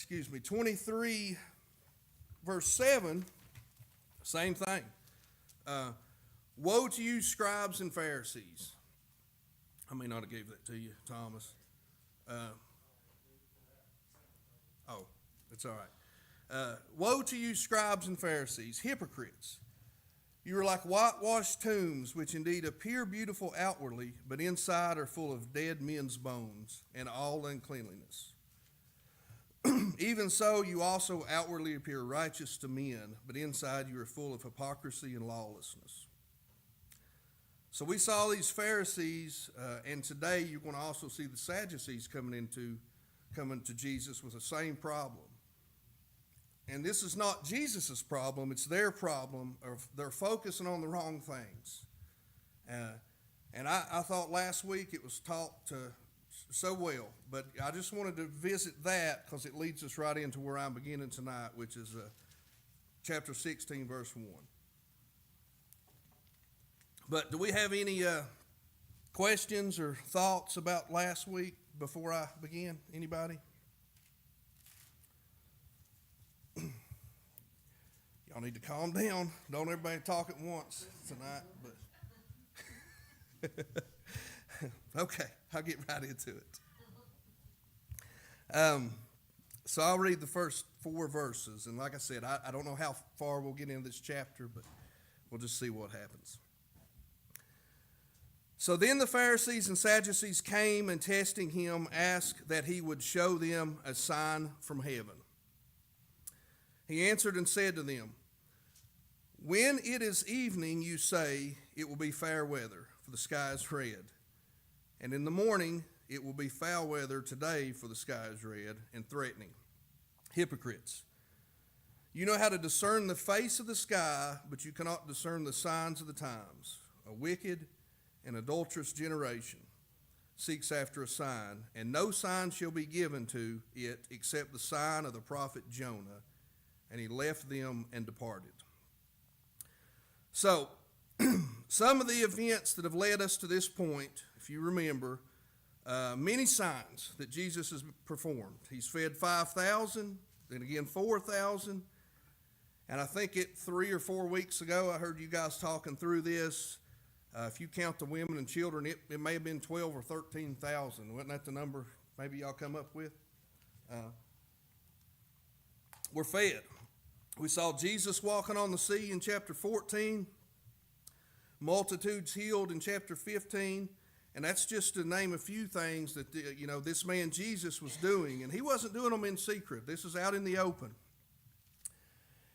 23, verse 7, same thing. Woe to you, scribes and Pharisees. I may not have gave that to you, Thomas. It's all right. Woe to you, scribes and Pharisees, hypocrites! You are like whitewashed tombs, which indeed appear beautiful outwardly, but inside are full of dead men's bones and all uncleanliness. Even so, you also outwardly appear righteous to men, but inside you are full of hypocrisy and lawlessness. So we saw these Pharisees, and today you're going to also see the Sadducees coming to Jesus with the same problem. And this is not Jesus' problem, it's their problem. They're focusing on the wrong things. And I thought last week it was taught so well, but I just wanted to visit that because it leads us right into where I'm beginning tonight, which is chapter 16, verse 1. But do we have any questions or thoughts about last week before I begin? Anybody? Y'all need to calm down. Don't everybody talk at once tonight. But okay, I'll get right into it. So I'll read the first 4 verses. And like I said, I don't know how far we'll get into this chapter, but we'll just see what happens. So then the Pharisees and Sadducees came and testing him asked that he would show them a sign from heaven. He answered and said to them, when it is evening, you say, it will be fair weather, for the sky is red. And in the morning, it will be foul weather today, for the sky is red and threatening. Hypocrites! You know how to discern the face of the sky, but you cannot discern the signs of the times. A wicked and adulterous generation seeks after a sign, and no sign shall be given to it except the sign of the prophet Jonah. And he left them and departed. So, some of the events that have led us to this point, if you remember, many signs that Jesus has performed. He's fed 5,000, then again 4,000. And I think 3 or 4 weeks ago, I heard you guys talking through this. If you count the women and children, it may have been 12 or 13,000. Wasn't that the number maybe y'all come up with? We're fed. We saw Jesus walking on the sea in chapter 14, multitudes healed in chapter 15, and that's just to name a few things that this man Jesus was doing, and he wasn't doing them in secret. This is out in the open.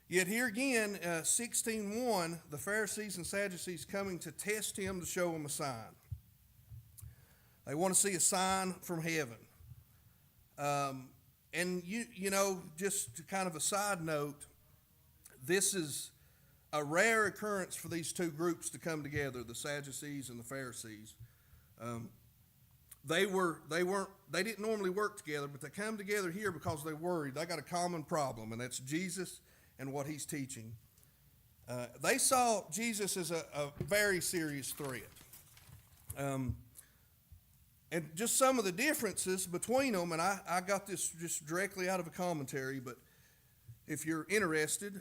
Yet here again, 16:1, the Pharisees and Sadducees coming to test him to show him a sign. They want to see a sign from heaven. And just kind of a side note, this is a rare occurrence for these two groups to come together, the Sadducees and the Pharisees. They didn't normally work together, but they come together here because they're worried. They got a common problem, and that's Jesus and what he's teaching. They saw Jesus as a very serious threat. And just some of the differences between them, and I got this just directly out of a commentary, but if you're interested,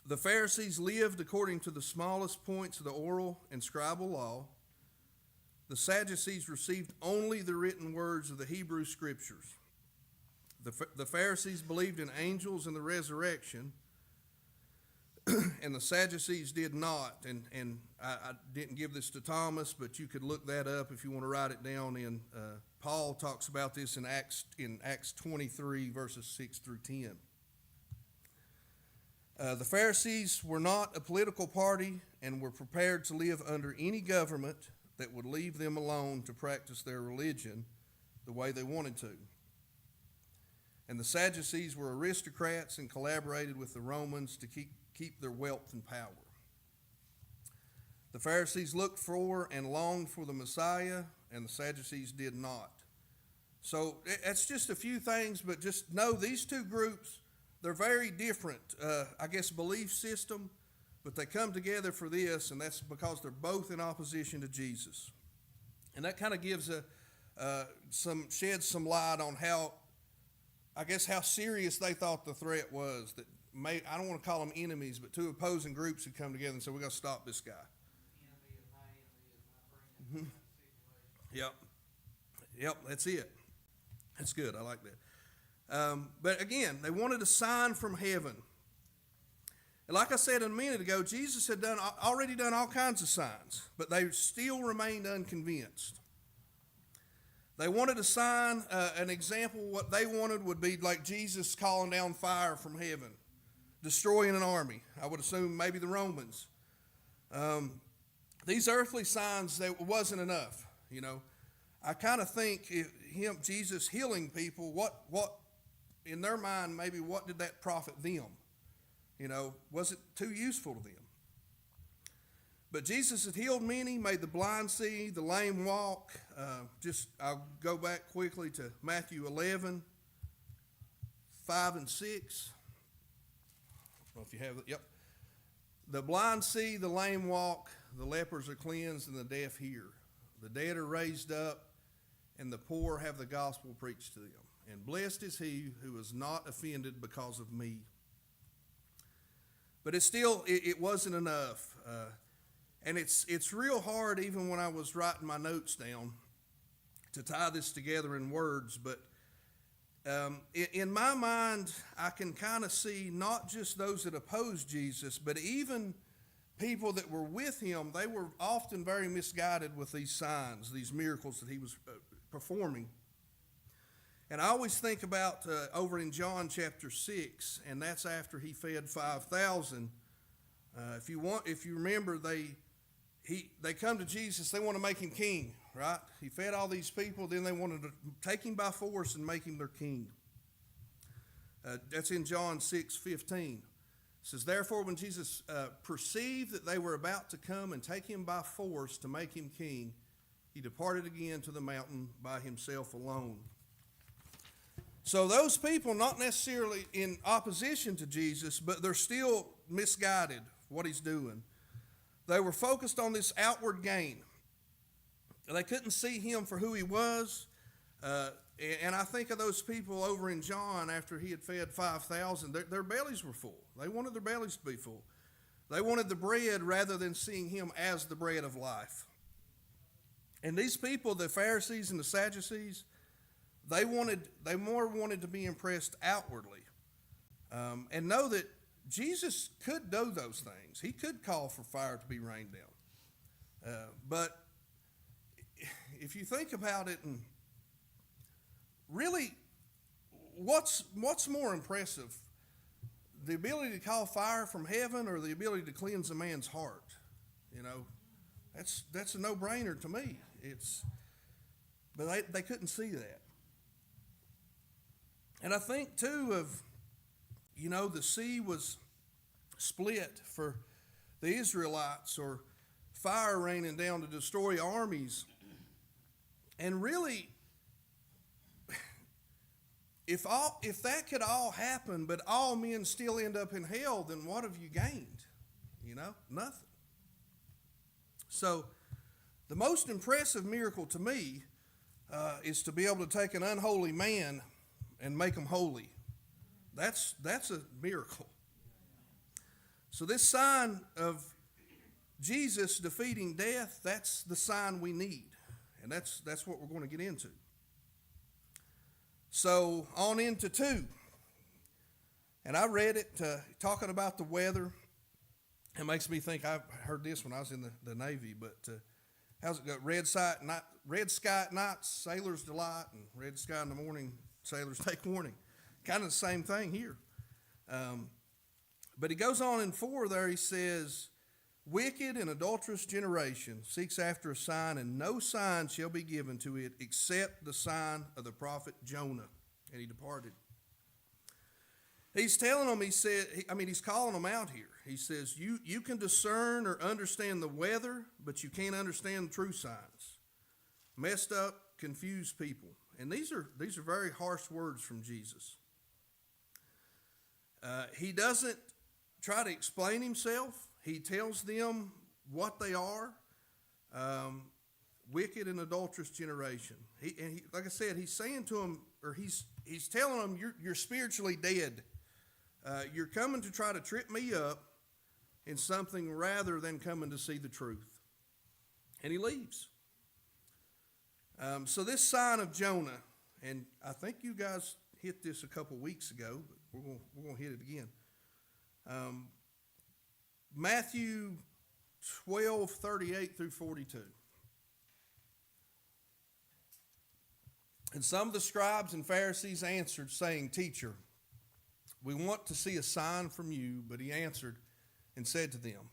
the Pharisees lived according to the smallest points of the oral and scribal law. The Sadducees received only the written words of the Hebrew Scriptures. The Pharisees believed in angels and the resurrection, and the Sadducees did not. And I didn't give this to Thomas, but you could look that up if you want to write it down. Paul talks about this in Acts 23, verses 6 through 10. The Pharisees were not a political party and were prepared to live under any government that would leave them alone to practice their religion the way they wanted to. And the Sadducees were aristocrats and collaborated with the Romans to keep their wealth and power. The Pharisees looked for and longed for the Messiah, and the Sadducees did not. So that's just a few things, but just know these two groups, they're very different, belief system, but they come together for this, and that's because they're both in opposition to Jesus. And that kind of gives sheds some light on how I guess, how serious they thought the threat was. That I don't want to call them enemies, but two opposing groups had come together and said, "We got to stop this guy." Mhm. Yep, yep, that's it. That's good. I like that. But again, they wanted a sign from heaven. And like I said a minute ago, Jesus had already done all kinds of signs, but they still remained unconvinced. They wanted a sign, an example. What they wanted would be like Jesus calling down fire from heaven, destroying an army. I would assume maybe the Romans. These earthly signs, that wasn't enough. I kind of think Jesus healing people, what in their mind, maybe what did that profit them? Was it too useful to them? But Jesus had healed many, made the blind see, the lame walk. I'll go back quickly to Matthew 11, 5 and 6. I don't know if you have it. Yep. The blind see, the lame walk, the lepers are cleansed, and the deaf hear. The dead are raised up, and the poor have the gospel preached to them. And blessed is he who is not offended because of me. But it wasn't enough. And it's real hard, even when I was writing my notes down, to tie this together in words. But in my mind, I can kind of see not just those that opposed Jesus, but even people that were with him. They were often very misguided with these signs, these miracles that he was performing. And I always think about over in John chapter 6, and that's after he fed 5,000. If you remember, they come to Jesus. They want to make him king, right? He fed all these people. Then they wanted to take him by force and make him their king. That's in John 6:15. It says, therefore, when Jesus perceived that they were about to come and take him by force to make him king, he departed again to the mountain by himself alone. So those people, not necessarily in opposition to Jesus, but they're still misguided what he's doing. They were focused on this outward gain. They couldn't see him for who he was. And I think of those people over in John after he had fed 5,000, their bellies were full. They wanted their bellies to be full. They wanted the bread rather than seeing him as the bread of life. And these people, the Pharisees and the Sadducees, they more wanted to be impressed outwardly and know that Jesus could do those things. He could call for fire to be rained down. But if you think about it, and really, what's more impressive? The ability to call fire from heaven or the ability to cleanse a man's heart? That's a no-brainer to me. But they couldn't see that. And I think, too, the sea was split for the Israelites, or fire raining down to destroy armies. And really, if that could all happen, but all men still end up in hell, then what have you gained? Nothing. So the most impressive miracle to me is to be able to take an unholy man and make them holy. That's a miracle. So this sign of Jesus defeating death, that's the sign we need. And that's what we're going to get into. So on into 2. And I read it talking about the weather. It makes me think, I heard this when I was in the Navy, but how's it go? Red sky at night, sailors delight, and red sky in the morning, sailors take warning. Kind of the same thing here. But he goes on in 4 there, he says, wicked and adulterous generation seeks after a sign, and no sign shall be given to it except the sign of the prophet Jonah. And he departed. He's telling them, he's calling them out here. He says, you can discern or understand the weather, but you can't understand the true signs. Messed up, confused people. And these are very harsh words from Jesus. He doesn't try to explain himself. He tells them what they are. Wicked and adulterous generation. Like I said, he's saying to them, or he's he's telling them, you're spiritually dead. You're coming to try to trip me up in something rather than coming to see the truth. And he leaves. So this sign of Jonah, and I think you guys hit this a couple weeks ago, but we're going to hit it again. Matthew 12:38 through 42. And some of the scribes and Pharisees answered, saying, Teacher, we want to see a sign from you. But he answered and said to them,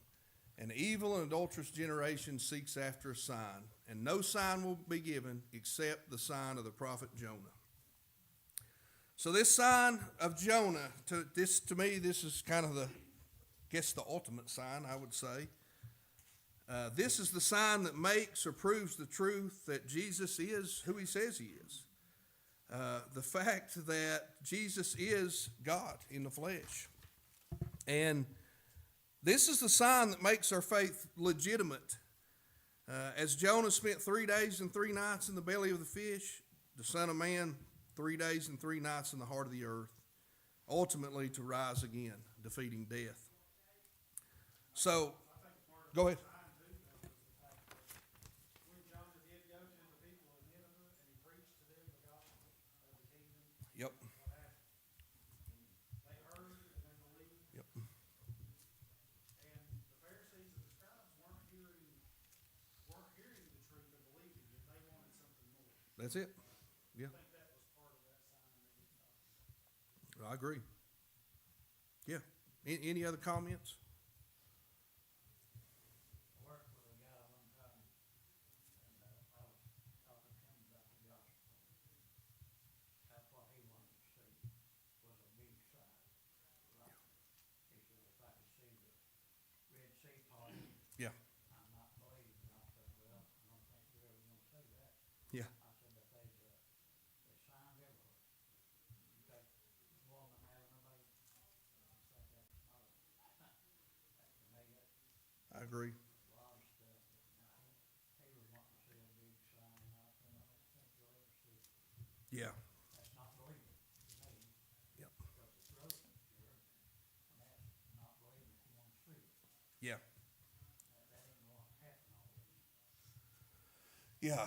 An evil and adulterous generation seeks after a sign, and no sign will be given except the sign of the prophet Jonah. So this sign of Jonah, to me, this is kind of the ultimate sign, I would say. This is the sign that makes or proves the truth that Jesus is who he says he is. The fact that Jesus is God in the flesh. And this is the sign that makes our faith legitimate. As Jonah spent 3 days and 3 nights in the belly of the fish, the Son of Man 3 days and 3 nights in the heart of the earth, ultimately to rise again, defeating death. So, go ahead. Yep. Yep. And the Pharisees and the scribes weren't hearing the truth and believing it. They wanted something more. That's it. Yeah. I think that was part of that sign that he was talking about. I agree. Yeah. Any other comments? I worked with a guy one time, and I was talking to him about the gospel. That's what he wanted to see, was a big sign. Right? He said, if I could see the Red Sea parting, Yeah. I'm not believing. And I said, well, I don't think you're ever going to see that. Yeah. I said, but there's signs everywhere. You got a woman having a baby. It's like that's not a, to me, that's I agree. a lot of stuff. But now he was wanting to see a big sign, and I said, I don't think you'll ever see it. Yeah. That's not believing to me. Yep. Because it's wrote here, and that's not believing if you want to see it. Yeah. That ain't going to happen always. Yeah.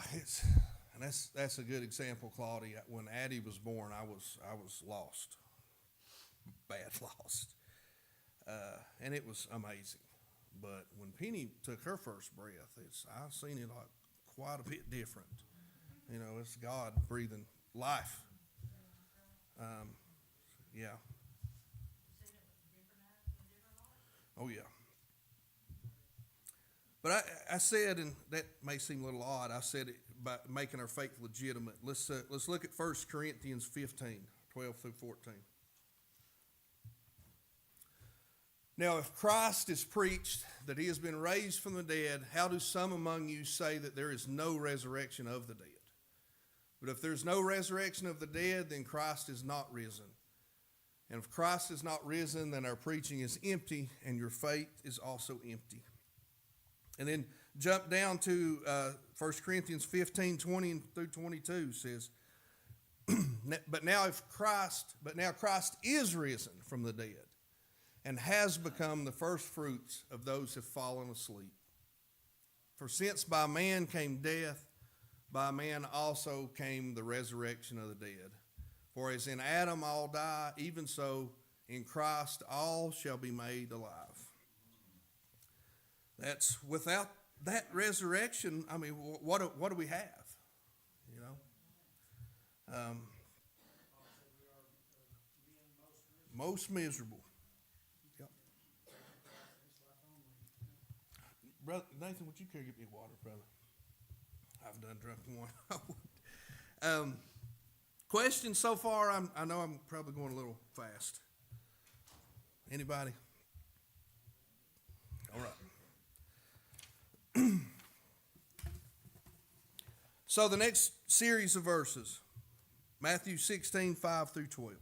And that's a good example, Claudia. When Addie was born, I was lost, bad lost, and it was amazing. But when Penny took her first breath, I've seen it like quite a bit different. You know, it's God breathing life. Yeah. Oh yeah. But I said, and that may seem a little odd, I said it by making our faith legitimate. Let's look at 1 Corinthians 15, 12 through 14. Now, if Christ is preached that he has been raised from the dead, how do some among you say that there is no resurrection of the dead? But if there's no resurrection of the dead, then Christ is not risen. And if Christ is not risen, then our preaching is empty, and your faith is also empty. And then jump down to 1 Corinthians 15, 20 through 22 says, But now Christ is risen from the dead, and has become the first fruits of those who have fallen asleep. For since by man came death, by man also came the resurrection of the dead. For as in Adam all die, even so in Christ all shall be made alive. That's without that resurrection. I mean, what do we have? You know, most miserable. Yep. Brother Nathan, would you care to get me water, brother? I've done drunk one. Questions so far? I know I'm probably going a little fast. Anybody? All right. So the next series of verses, Matthew 16, 5 through 12.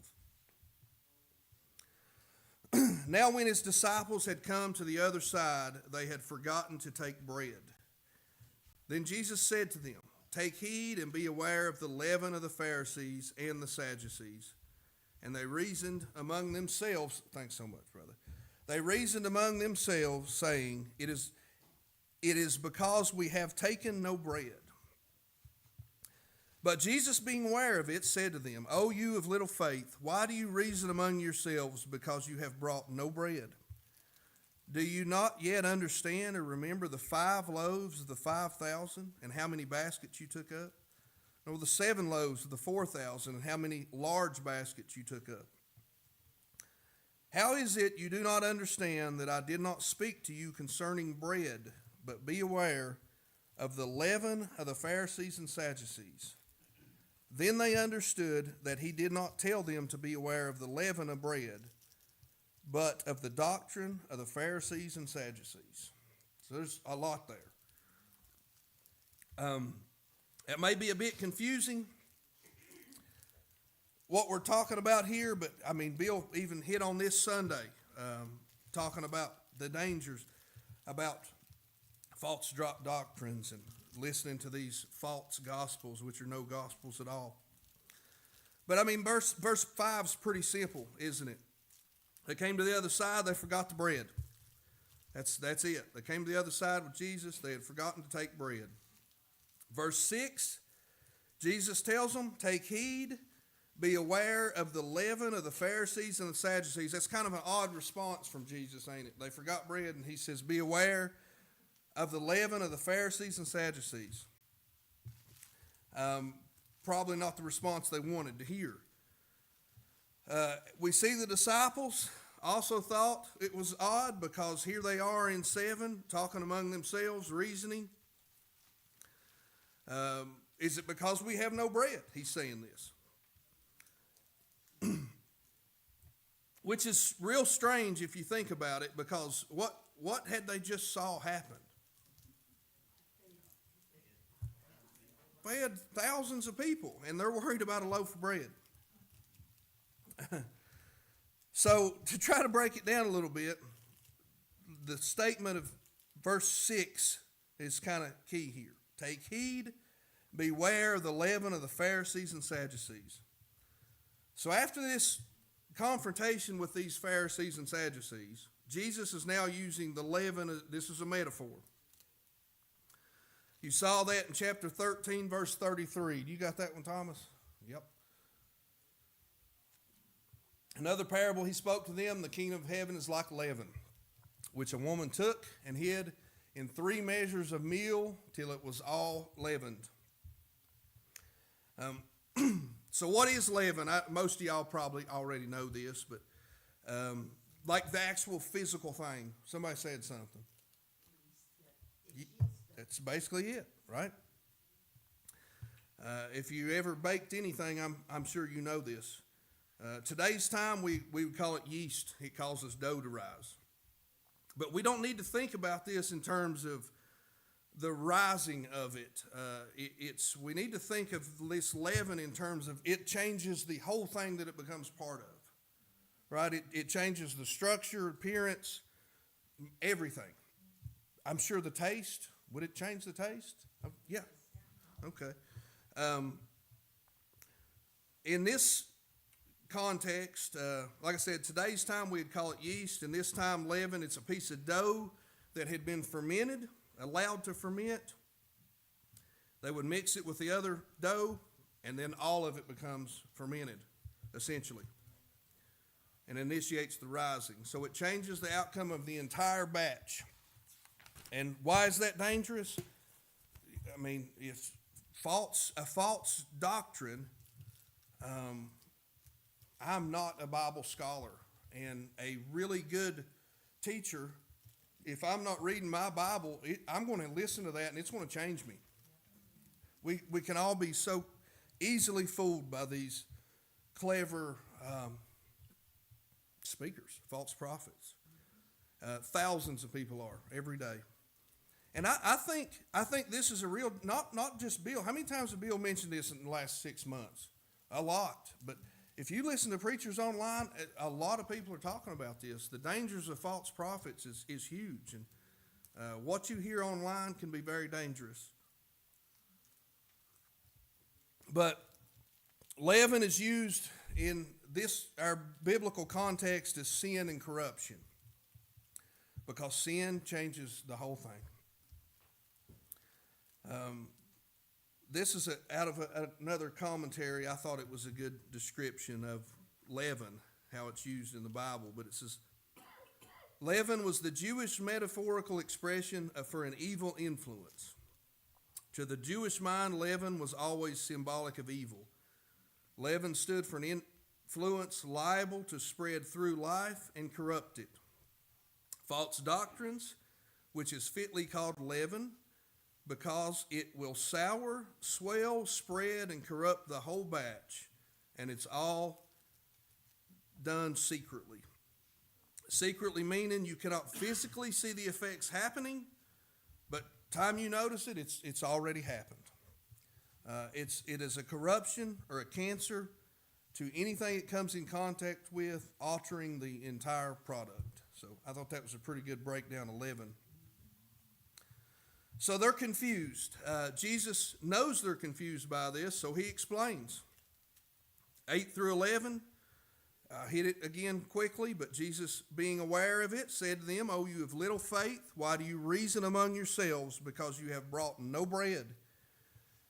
Now when his disciples had come to the other side, they had forgotten to take bread. Then Jesus said to them, take heed and be aware of the leaven of the Pharisees and the Sadducees. And they reasoned among themselves, thanks so much, brother. They reasoned among themselves, saying, It is because we have taken no bread. But Jesus, being aware of it, said to them, O you of little faith, why do you reason among yourselves because you have brought no bread? Do you not yet understand or remember the 5 loaves of the 5,000 and how many baskets you took up? Or the 7 loaves of the 4,000 and how many large baskets you took up? How is it you do not understand that I did not speak to you concerning bread, but be aware of the leaven of the Pharisees and Sadducees? Then they understood that he did not tell them to be aware of the leaven of bread, but of the doctrine of the Pharisees and Sadducees. So there's a lot there. It may be a bit confusing what we're talking about here, but I mean, Bill even hit on this Sunday, talking about the dangers about false doctrines and listening to these false gospels, which are no gospels at all. But I mean, verse 5 is pretty simple, isn't it? They came to the other side, they forgot the bread. That's it. They came to the other side with Jesus, they had forgotten to take bread. Verse 6, Jesus tells them, take heed, be aware of the leaven of the Pharisees and the Sadducees. That's kind of an odd response from Jesus, ain't it? They forgot bread, and he says, be aware of the leaven of the Pharisees and Sadducees. Probably not the response they wanted to hear. We see the disciples also thought it was odd because here they are in 7 talking among themselves, reasoning. Is it because we have no bread? He's saying this. Which is real strange if you think about it, because what had they just saw happen? They had thousands of people, and they're worried about a loaf of bread. So, to try to break it down a little bit, the statement of verse 6 is kind of key here. Take heed, beware of the leaven of the Pharisees and Sadducees. So after this confrontation with these Pharisees and Sadducees, Jesus is now using the leaven. This is a metaphor. You saw that in chapter 13, verse 33. You got that one, Thomas? Yep. Another parable he spoke to them, the kingdom of heaven is like leaven, which a woman took and hid in 3 measures of meal till it was all leavened. So what is leaven? Most of y'all probably already know this, but like the actual physical thing. Somebody said something. That's basically it, right? If you ever baked anything, I'm sure you know this. Today's time, we would call it yeast. It causes dough to rise. But we don't need to think about this in terms of the rising of it. We need to think of this leaven in terms of it changes the whole thing that it becomes part of. Right? It changes the structure, appearance, everything. I'm sure the taste. Would it change the taste? Yeah. Okay. In this context, like I said, today's time we'd call it yeast, and this time leaven. It's a piece of dough that had been fermented, allowed to ferment. They would mix it with the other dough, and then all of it becomes fermented, essentially, and initiates the rising. So it changes the outcome of the entire batch. And why is that dangerous? I mean, if a false doctrine, I'm not a Bible scholar, and a really good teacher, if I'm not reading my Bible, I'm going to listen to that, and it's going to change me. We can all be so easily fooled by these clever speakers, false prophets. Thousands of people are every day. And I think this is a real, not just Bill. How many times have Bill mentioned this in the last 6 months? A lot. But if you listen to preachers online, a lot of people are talking about this. The dangers of false prophets is huge. And what you hear online can be very dangerous. But leaven is used in this, our biblical context, as sin and corruption, because sin changes the whole thing. This is out of another commentary. I thought it was a good description of leaven, how it's used in the Bible. But it says, leaven was the Jewish metaphorical expression for an evil influence. To the Jewish mind, leaven was always symbolic of evil. Leaven stood for an influence liable to spread through life and corrupt it. False doctrines, which is fitly called leaven, because it will sour, swell, spread, and corrupt the whole batch, and it's all done secretly. Secretly meaning you cannot physically see the effects happening, but time you notice it, it's already happened. It is a corruption or a cancer to anything it comes in contact with, altering the entire product. So I thought that was a pretty good breakdown of leaven. So they're confused. Jesus knows they're confused by this, so he explains. 8 through 11, hit it again quickly, but Jesus, being aware of it, said to them, "O you of little faith, why do you reason among yourselves, because you have brought no bread?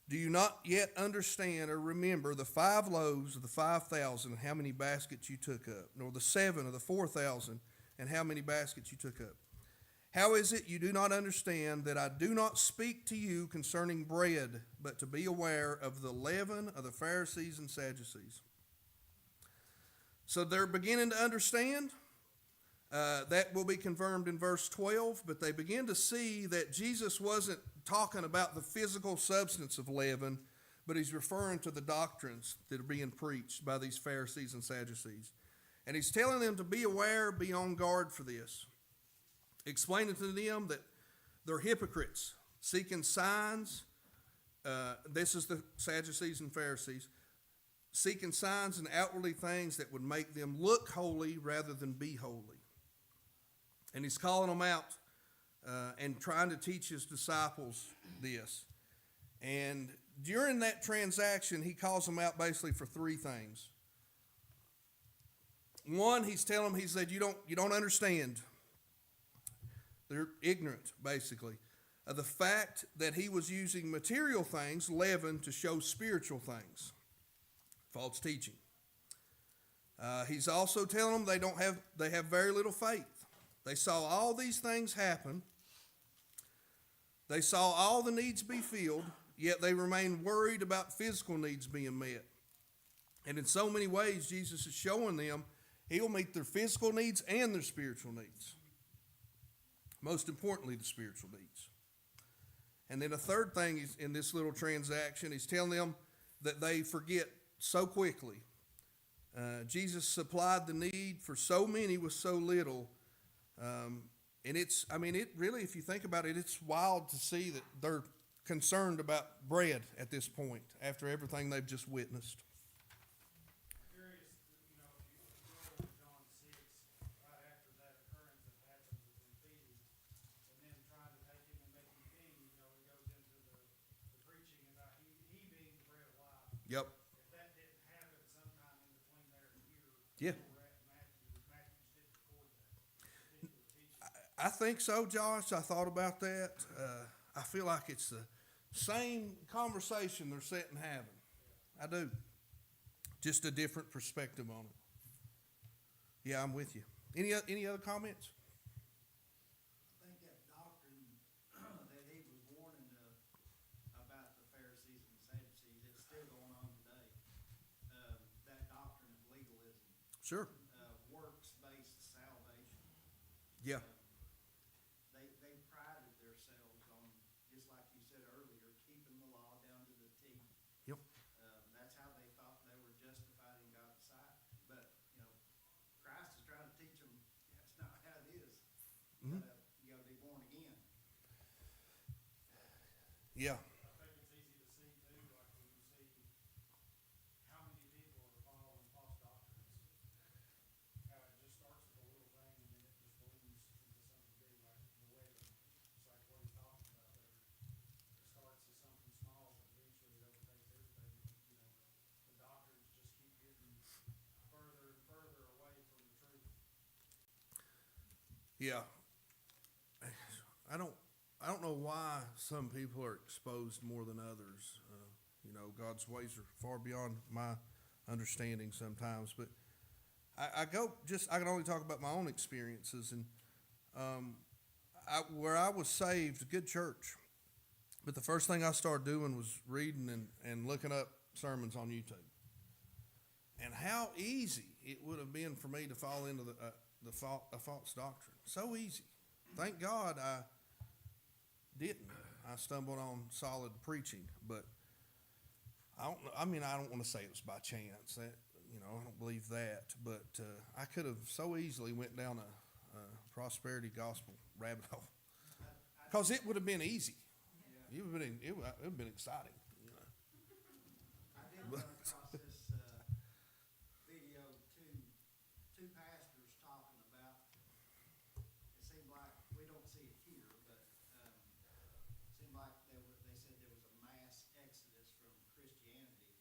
Do you not yet understand or remember the 5 loaves of the 5,000, and how many baskets you took up, nor the 7 of the 4,000, and how many baskets you took up? How is it you do not understand that I do not speak to you concerning bread, but to be aware of the leaven of the Pharisees and Sadducees?" So they're beginning to understand. That will be confirmed in verse 12, but they begin to see that Jesus wasn't talking about the physical substance of leaven, but he's referring to the doctrines that are being preached by these Pharisees and Sadducees. And he's telling them to be aware, be on guard for this. Explaining to them that they're hypocrites, seeking signs. This is the Sadducees and Pharisees, seeking signs and outwardly things that would make them look holy rather than be holy. And he's calling them out and trying to teach his disciples this. And during that transaction, he calls them out basically for 3 things. One, he's telling them, he said, you don't understand. They're ignorant, basically, of the fact that he was using material things, leaven, to show spiritual things. False teaching. He's also telling them they have very little faith. They saw all these things happen. They saw all the needs be filled, yet they remain worried about physical needs being met. And in so many ways, Jesus is showing them he'll meet their physical needs and their spiritual needs. Most importantly, the spiritual needs. And then a third thing is in this little transaction, he's telling them that they forget so quickly. Jesus supplied the need for so many with so little. And it really, if you think about it, it's wild to see that they're concerned about bread at this point after everything they've just witnessed. Yep. If that didn't happen sometime in between there and here, Yeah. we're at Matthew did record that. I think so, Josh. I thought about that. I feel like it's the same conversation they're sitting having. I do. Just a different perspective on it. Yeah, I'm with you. Any other comments? I think that doctrine that he was warning about the Pharisees and Sadducees, it's still going on today. That doctrine of legalism, Sure. works-based salvation. Yeah. They prided themselves on, just like you said earlier, keeping the law down to the T. Yep. That's how they thought they were justified in God's sight. But Christ is trying to teach them that's not how it is. Mhm. You got to be born again. Yeah. I think it's easy to see too, like when you see how many people are following false doctrines. How it just starts with a little thing and then it just blooms into something big, like the wedding. It's like what he's talking about there. It starts as something small, but eventually it overtakes everything. Yeah. I don't know why some people are exposed more than others. God's ways are far beyond my understanding sometimes. But I can only talk about my own experiences. And where I was saved, a good church. But the first thing I started doing was reading and looking up sermons on YouTube. And how easy it would have been for me to fall into a false doctrine. So easy. Thank God I didn't. I stumbled on solid preaching, but I don't want to say it was by chance. I don't believe that. But I could have so easily went down a prosperity gospel rabbit hole because it would have been easy. It would have been exciting. I did run across this video, two pastors talking about, it seemed like, we don't see it here, but it seemed like they said there was a mass exodus from Christianity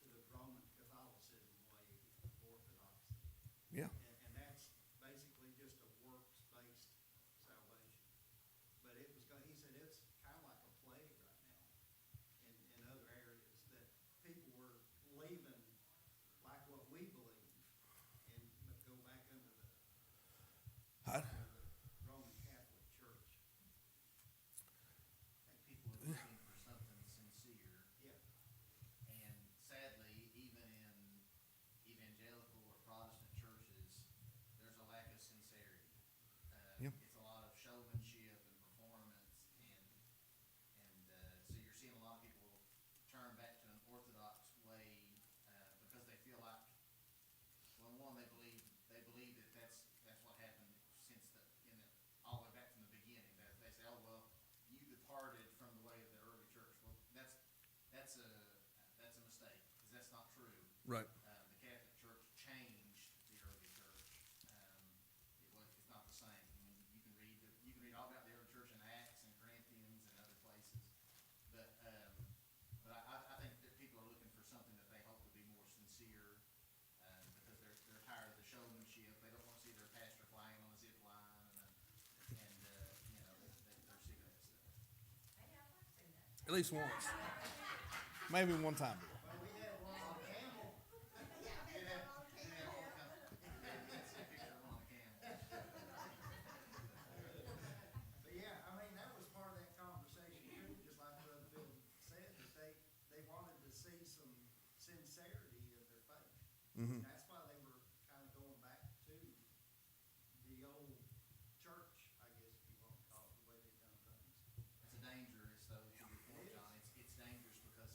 to the Roman Catholicism way of orthodoxy. Yeah. And that's basically just a works-based salvation. But he said it's kind of like a plague right now in other areas, that people were leaving like what we believe and go back under the Roman Catholic Church. I think people are looking for something sincere, Yeah, and sadly, even in evangelical or Protestant churches, there's a lack of sincerity. Yep. It's a lot of showmanship and performance, and so you're seeing a lot of people turn back to an orthodox way because they feel like, well, one, they believe that that's what happened since all the way back from the beginning. That they say, oh well, you departed from the way of the early church. Well, that's a mistake, because that's not true. Right. The Catholic Church changed the early church. It's not the same. I mean, you can read all about the early church in Acts and Corinthians and other places, but I think that people are looking for something that they hope to be more sincere, because they're tired of the showmanship. They don't want to see their pastor flying on a zip line and they're sick of that stuff. At least once. Maybe one time. well, we had one on Campbell. But yeah, I mean, that was part of that conversation too, just like Brother Phil said, that they wanted to see some sincerity of their faith. Mhm. That's why they were kind of going back to the old church, I guess, if you want to call it, the way they've done things. It's a dangerous, though, to your point, John. It's dangerous because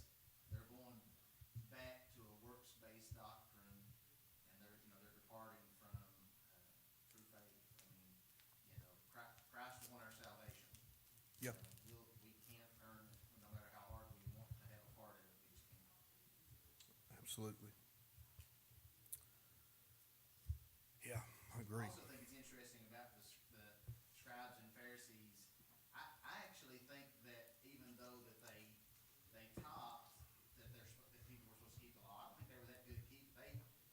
they're going back to a works-based doctrine, and they're departing from true faith. I mean, Christ won our salvation. Yeah. We can't earn it, no matter how hard we want to have a part of it. We just can't. Absolutely. Yeah, I agree. I also think it's interesting about the scribes and Pharisees. I actually think that even though that they taught that that people were supposed to keep the law, I don't think they were that good at keep.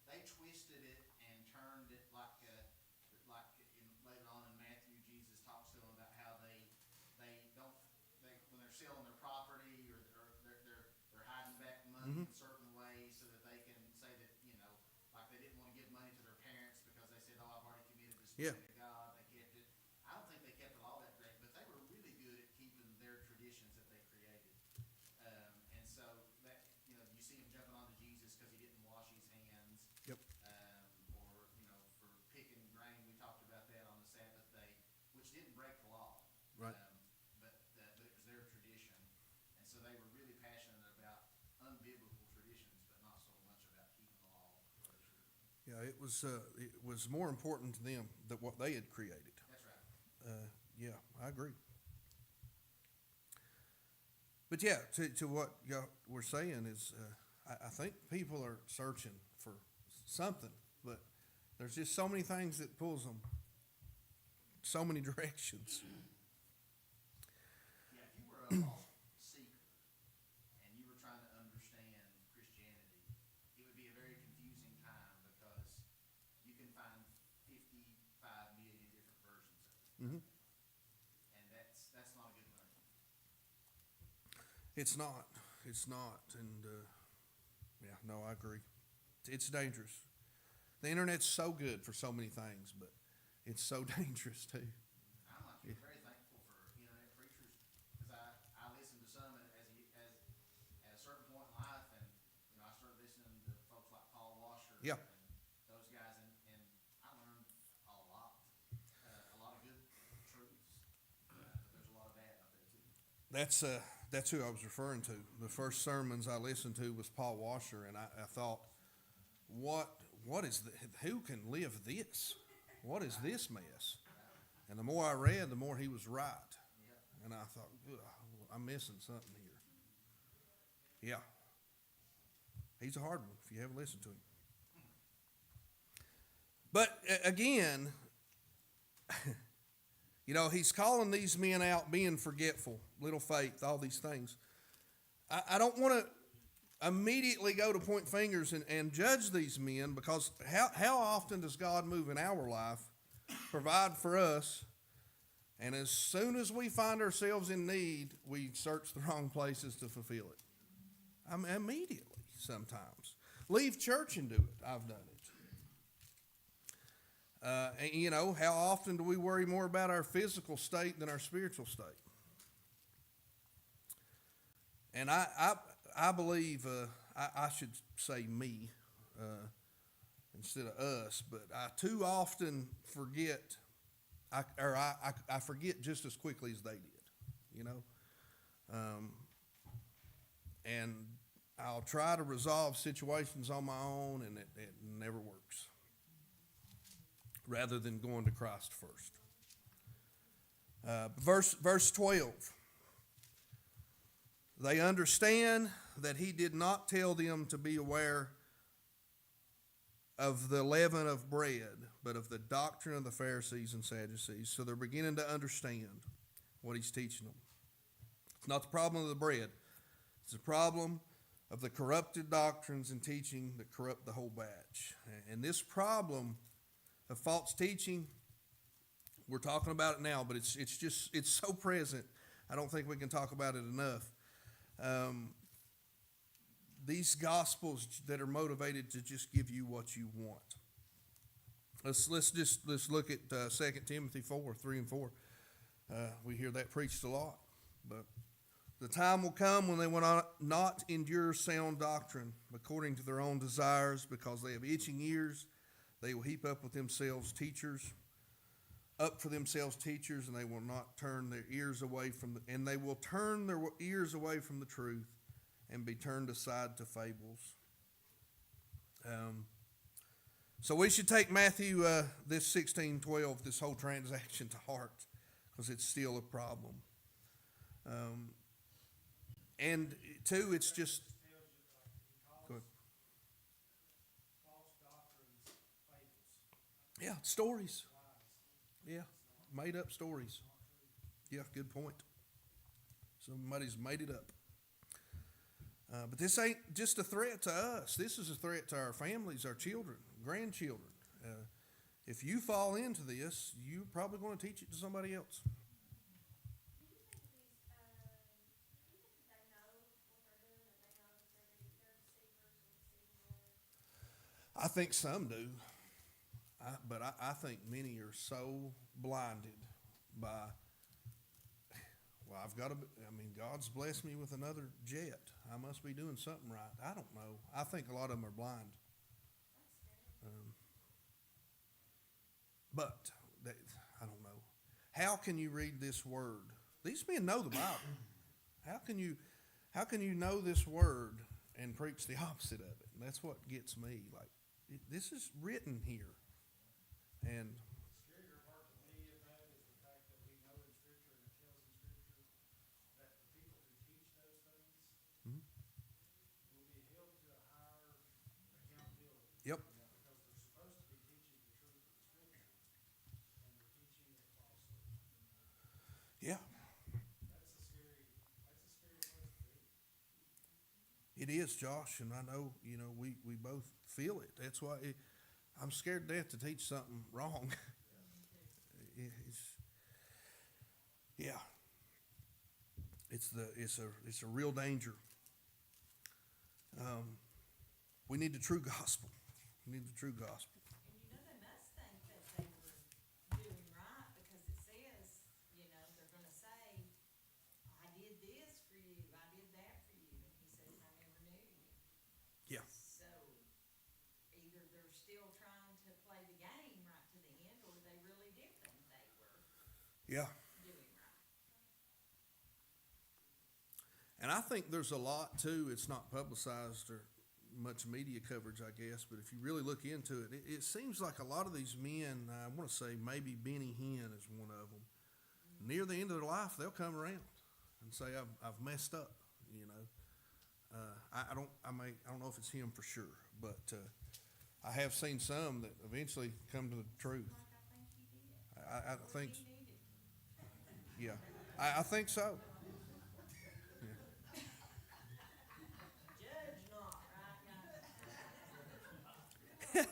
They twisted it and turned it like later on in Matthew, Jesus talks to them about how when they're selling their property or they're hiding back money in certain ways so that they can say that like they didn't want to give money to their parents because they said, oh, I've already committed this Yeah. sin to God. They kept it. I don't think they kept the law that great, but they were really good at keeping their traditions that they created. And so that you see them jumping onto Jesus because he didn't wash his hands. Yep. Or for picking grain, we talked about that on the Sabbath day, which didn't break the law. Right. But it was their tradition, and so they were really passionate about unbiblical traditions, but not so much about keeping the law. Yeah, it was more important to them than what they had created. That's right. Yeah, I agree. But yeah, to what y'all were saying is, I think people are searching for something, but there's just so many things that pulls them so many directions. Yeah, if you were a lost seeker and you were trying to understand Christianity, it would be a very confusing time because you can find 50 Mhm. And that's not a good thing. It's not. It's not. And yeah, no, I agree. It's dangerous. The internet's so good for so many things, but it's so dangerous too. I'm like you, very thankful for internet preachers, because I listen to some at a certain point in life, and I started listening to folks like Paul Washer Yeah. and those guys, and I learned a lot of good truths, but there's a lot of bad out there too. That's who I was referring to. The first sermons I listened to was Paul Washer, and I thought, what is who can live this? What is this mess? And the more I read, the more he was right. And I thought, "Ugh, I'm missing something here. Yeah. He's a hard one if you haven't listened to him. But again, he's calling these men out being forgetful, little faith, all these things. I don't want to immediately go to point fingers and judge these men, because how often does God move in our life, provide for us, and as soon as we find ourselves in need, we search the wrong places to fulfill it? Immediately sometimes. Leave church and do it. I've done it. And how often do we worry more about our physical state than our spiritual state? And I believe, I should say me instead of us, but I too often forget, I forget just as quickly as they did, and I'll try to resolve situations on my own, and it never works, rather than going to Christ first. Verse 12. They understand that he did not tell them to be aware of the leaven of bread, but of the doctrine of the Pharisees and Sadducees. So they're beginning to understand what he's teaching them. It's not the problem of the bread. It's the problem of the corrupted doctrines and teaching that corrupt the whole batch. And this problem of false teaching, we're talking about it now, but it's so present. I don't think we can talk about it enough. These gospels that are motivated to just give you what you want. Let's look at 2 Timothy 4, 3 and 4. We hear that preached a lot. But the time will come when they will not endure sound doctrine according to their own desires, because they have itching ears. They will heap up for themselves teachers, and they will not turn their ears away from they will turn their ears away from the truth and be turned aside to fables. So we should take Matthew this 16:12, this whole transaction, to heart, because it's still a problem. And two, it's just go ahead. False doctrines, fables. Yeah, stories. Yeah, made up stories. Yeah, good point. Somebody's made it up. But this ain't just a threat to us. This is a threat to our families, our children, grandchildren. If you fall into this, you're probably going to teach it to somebody else. I think some do. But I think many are so blinded by, God's blessed me with another jet. I must be doing something right. I don't know. I think a lot of them are blind. But I don't know. How can you read this word? These men know the Bible. How can you know this word and preach the opposite of it? And that's what gets me. This is written here. And The scarier part to me of that is the fact that we know in Scripture, and it tells in Scripture, that the people who teach those things will be held to a higher accountability. Yep. Because they're supposed to be teaching the truth of the Scripture, and they're teaching it falsely. yeah, That's a scary place to be. it is, Josh, and I know we both feel it. That's why I'm scared to death to teach something wrong. Yeah. It's a real danger. We need the true gospel. We need the true gospel. And you know, they must think that they were doing right, because it says, you know, they're gonna say, I did this for you, I did that for you, and he says, I never knew you. Yeah. So, either they're still trying to play the game right to the end, or they really did think they were Yeah. doing right. And I think there's a lot too. It's not publicized or much media coverage, I guess. But if you really look into it, it seems like a lot of these men. I want to say maybe Benny Hinn is one of them. Near the end of their life, they'll come around and say, "I've messed up." You know, I don't know if it's him for sure, but I have seen some that eventually come to the truth. Like I think he did. I What think, he needed. yeah, I think so. Judge not, right, guys?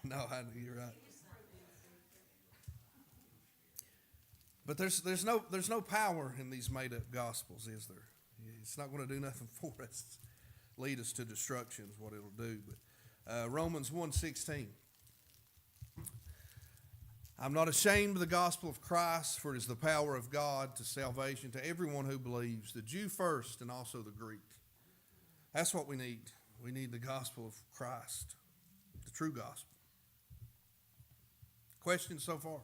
No, you're right. But there's no power in these made up gospels, is there? It's not going to do nothing for us. Lead us to destruction is what it'll do. But Romans 1:16. I'm not ashamed of the gospel of Christ, for it is the power of God to salvation to everyone who believes, the Jew first and also the Greek. That's what we need. We need the gospel of Christ, the true gospel. Questions so far?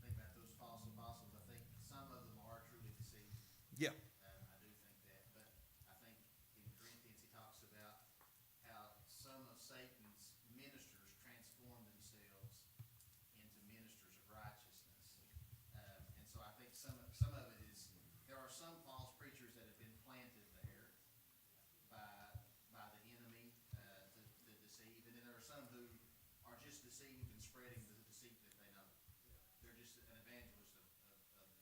Think about those false apostles. I think some of them are truly deceived. Yeah. I do think that, but I think in Corinthians he talks about how some of Satan's ministers transform themselves into ministers of righteousness. And so I think some of it is, there are some false preachers that have been planted there by the enemy to deceive, and then there are some who are just deceived and spreading the deceit that they know. They're just an evangelist of deceit.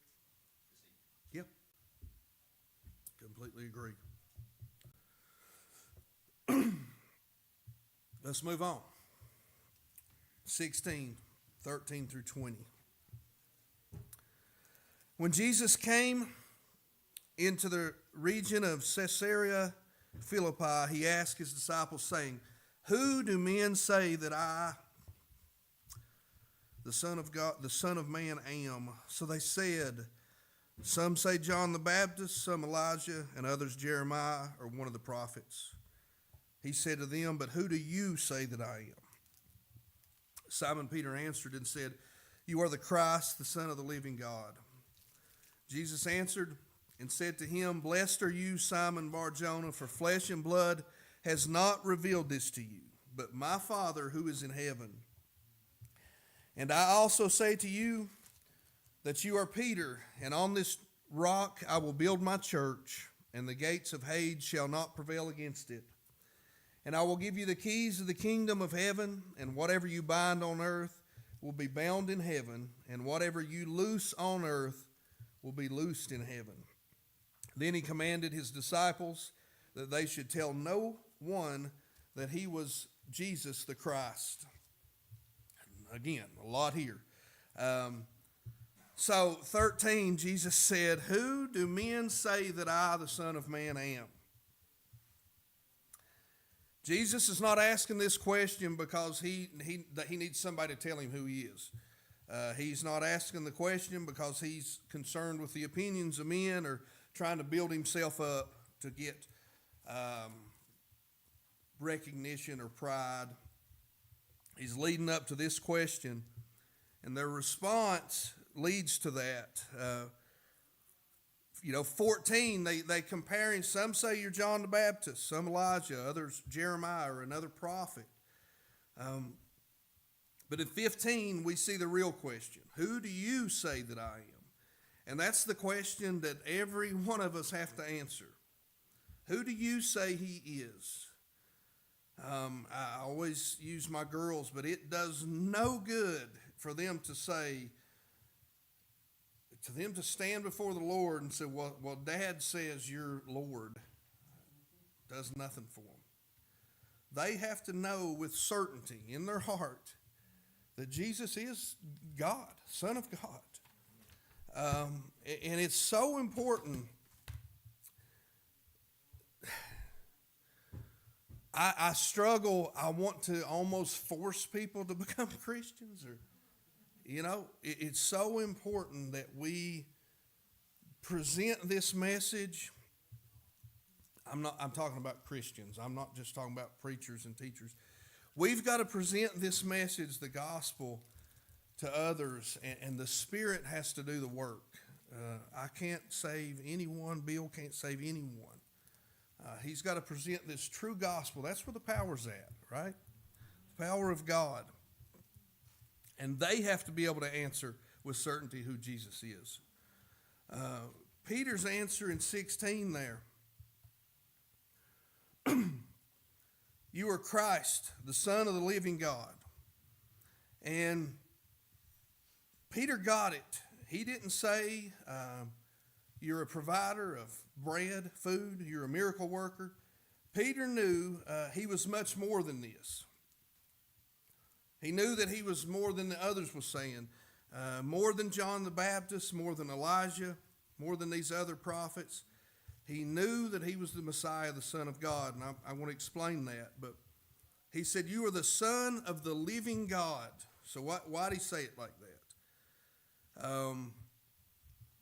Yep. Completely agree. Let's move on. 16:13 through 20. When Jesus came into the region of Caesarea Philippi, he asked his disciples, saying, "Who do men say that I, the Son of God, the Son of Man, am?" So they said, "Some say John the Baptist, some Elijah, and others Jeremiah or one of the prophets." He said to them, "But who do you say that I am?" Simon Peter answered and said, "You are the Christ, the Son of the living God." Jesus answered and said to him, "Blessed are you, Simon Bar-Jonah, for flesh and blood has not revealed this to you, but my Father who is in heaven. And I also say to you that you are Peter, and on this rock I will build my church, and the gates of Hades shall not prevail against it. And I will give you the keys of the kingdom of heaven, and whatever you bind on earth will be bound in heaven, and whatever you loose on earth will be loosed in heaven." Then he commanded his disciples that they should tell no one that he was Jesus the Christ. Again, a lot here. So 13, Jesus said, "Who do men say that I, the Son of Man, am?" Jesus is not asking this question because he needs somebody to tell him who he is. He's not asking the question because he's concerned with the opinions of men or trying to build himself up to get recognition or pride. He's leading up to this question, and their response leads to that. 14, they compare him. Some say you're John the Baptist, some Elijah, others Jeremiah or another prophet. But in 15, we see the real question. Who do you say that I am? And that's the question that every one of us have to answer. Who do you say he is? I always use my girls, but it does no good for them to say, to them to stand before the Lord and say, well, Dad says you're Lord. Does nothing for them. They have to know with certainty in their heart that Jesus is God, Son of God. And it's so important. I struggle. I want to almost force people to become Christians, or, it's so important that we present this message. I'm talking about Christians. I'm not just talking about preachers and teachers. We've got to present this message, the gospel, to others, and the Spirit has to do the work. I can't save anyone. Bill can't save anyone. He's got to present this true gospel. That's where the power's at, right? The power of God. And they have to be able to answer with certainty who Jesus is. Peter's answer in 16 there. You are Christ, the Son of the living God. And Peter got it. He didn't say, you're a provider of bread, food, you're a miracle worker. Peter knew he was much more than this. He knew that he was more than the others were saying, more than John the Baptist, more than Elijah, more than these other prophets. He knew that he was the Messiah, the Son of God, and I want to explain that. But he said, you are the Son of the living God. So why did he say it like that?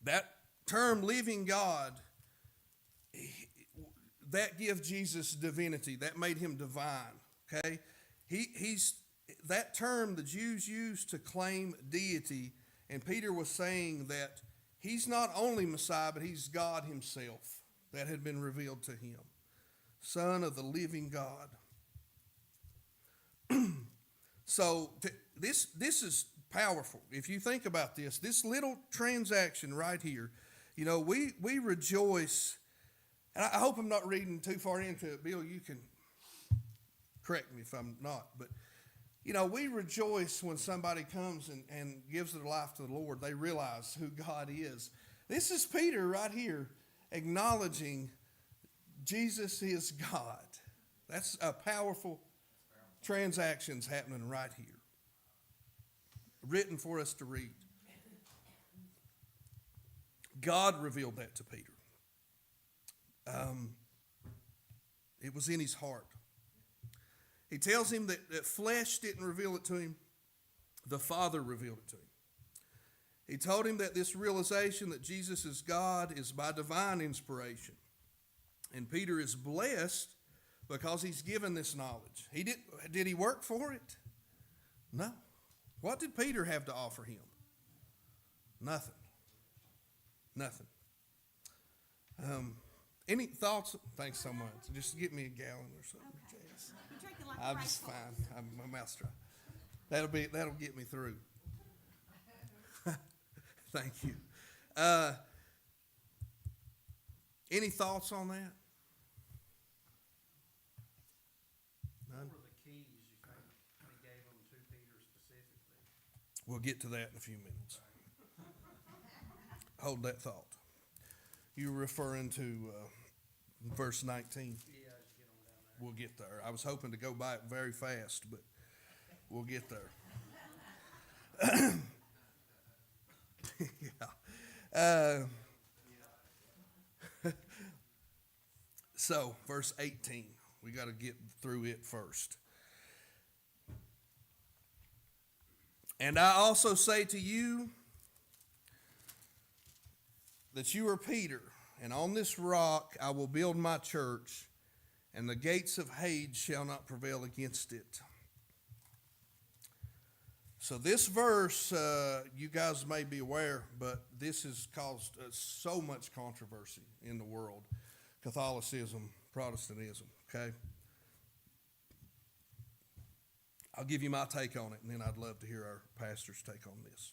That term, living God, that gives Jesus divinity. That made him divine, okay? That term the Jews used to claim deity, and Peter was saying that he's not only Messiah, but he's God himself. That had been revealed to him. Son of the living God. So this is powerful. If you think about this little transaction right here, we rejoice. And I hope I'm not reading too far into it. Bill, you can correct me if I'm not. But, we rejoice when somebody comes and gives their life to the Lord. They realize who God is. This is Peter right here, acknowledging Jesus is God. That's a powerful transactions happening right here. Written for us to read. God revealed that to Peter. It was in his heart. He tells him that flesh didn't reveal it to him. The Father revealed it to him. He told him that this realization that Jesus is God is by divine inspiration. And Peter is blessed because he's given this knowledge. Did he work for it? No. What did Peter have to offer him? Nothing. Nothing. Any thoughts? Thanks so much. Just get me a gallon or something. Okay. You're drinking like I'm a just racehorse. fine. My mouth's dry. That'll get me through. Thank you. Any thoughts on that? What None? were the keys you think he gave them to Peter specifically? We'll get to that in a few minutes. Hold that thought. You were referring to verse 19. Yeah, as you get on down there. We'll get there. I was hoping to go by it very fast, but we'll get there. Yeah. So, verse 18. We got to get through it first. And I also say to you that you are Peter, and on this rock I will build my church, and the gates of Hades shall not prevail against it. So this verse, you guys may be aware, but this has caused so much controversy in the world. Catholicism, Protestantism, okay? I'll give you my take on it, and then I'd love to hear our pastor's take on this.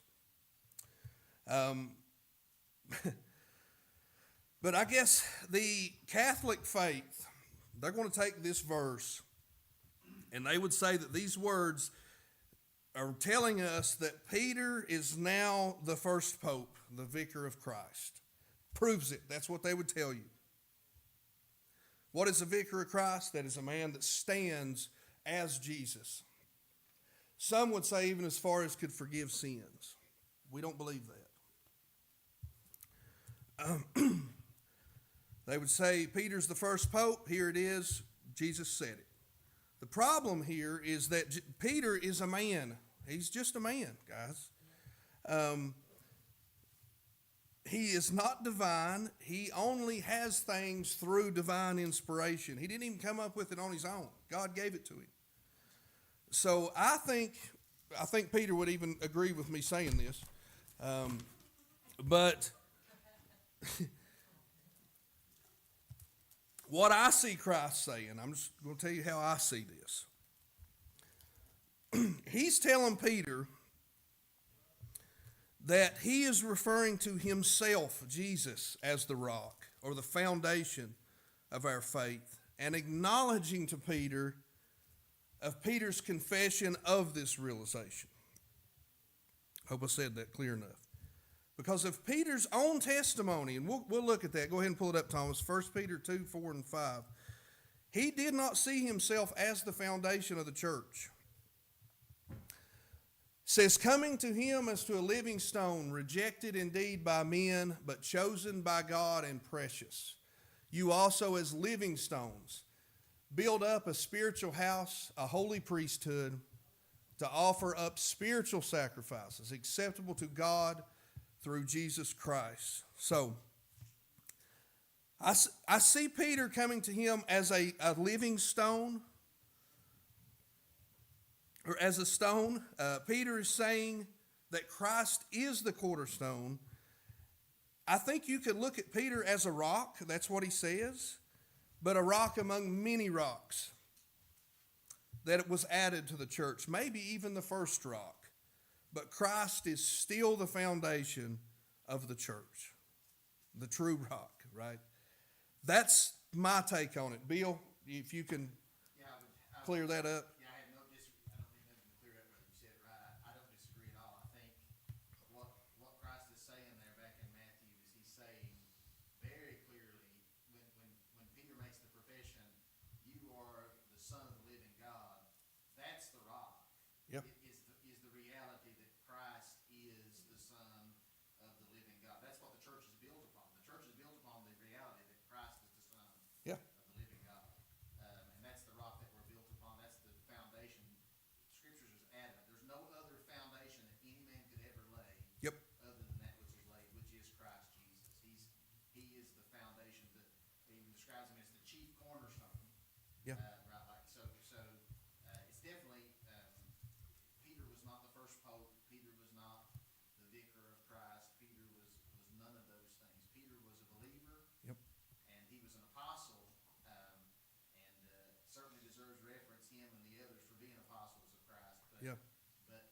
But I guess the Catholic faith, they're going to take this verse, and they would say that these words are telling us that Peter is now the first pope, the vicar of Christ. Proves it. That's what they would tell you. What is a vicar of Christ? That is a man that stands as Jesus. Some would say even as far as could forgive sins. We don't believe that. They would say Peter's the first pope. Here it is. Jesus said it. The problem here is that Peter is a man. He's just a man, guys. He is not divine. He only has things through divine inspiration. He didn't even come up with it on his own. God gave it to him. So I think Peter would even agree with me saying this. But what I see Christ saying, I'm just going to tell you how I see this. He's telling Peter that he is referring to himself, Jesus, as the rock or the foundation of our faith, and acknowledging to Peter of Peter's confession of this realization. Hope I said that clear enough. Because of Peter's own testimony, and we'll look at that. Go ahead and pull it up, Thomas. 1 Peter 2, 4, and 5. He did not see himself as the foundation of the church. It says, coming to him as to a living stone, rejected indeed by men, but chosen by God and precious. You also as living stones, build up a spiritual house, a holy priesthood, to offer up spiritual sacrifices acceptable to God through Jesus Christ. So, I see Peter coming to him as a living stone, or as a stone. Peter is saying that Christ is the cornerstone. I think you could look at Peter as a rock. That's what he says. But a rock among many rocks that it was added to the church. Maybe even the first rock. But Christ is still the foundation of the church. The true rock, right? That's my take on it. Bill, if you can clear that up. Yeah, I have no I don't think nothing to clear up, brother. You said it right. I don't disagree at all. I think what Christ is saying there back in Matthew is he's saying very clearly when Peter makes the profession, you are the Son of the living God. That's the rock. Yep. Is the reality that Christ is the Son of the living God. That's what the church is built upon. The church is built upon the reality that Christ is the Son Yeah. of the living God. And that's the rock that we're built upon. That's the foundation. Scriptures is adamant. There's no other foundation that any man could ever lay Yep. other than that which is laid, which is Christ Jesus. He is the foundation that he describes him as the chief cornerstone. Yeah. Right, like so. It's definitely Peter was not the first pope. Peter was not the vicar of Christ. Peter was none of those things. Peter was a believer. Yep. And he was an apostle, and certainly deserves reference, him and the others, for being apostles of Christ. But, Yeah. but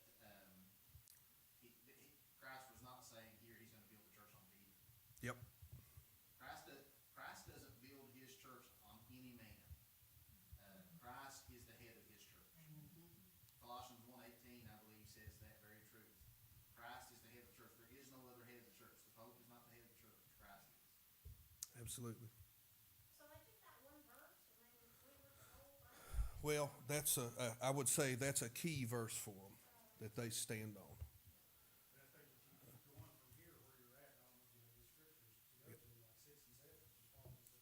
Christ was not saying here he's going to build the church on Peter. Yep. Christ doesn't build his church on any man. Christ is the head of his church. Colossians 1:18, I believe, says that very truth. Christ is the head of the church. There is no other head of the church. The Pope is not the head of the church. Christ is. Absolutely. So they took that one verse and they went with the whole verse? Well, that's I would say that's a key verse for them that they stand on. But I think if you keep going from here where you're at, I don't know if you have the scriptures to go to, like 6 and 7, just follow this.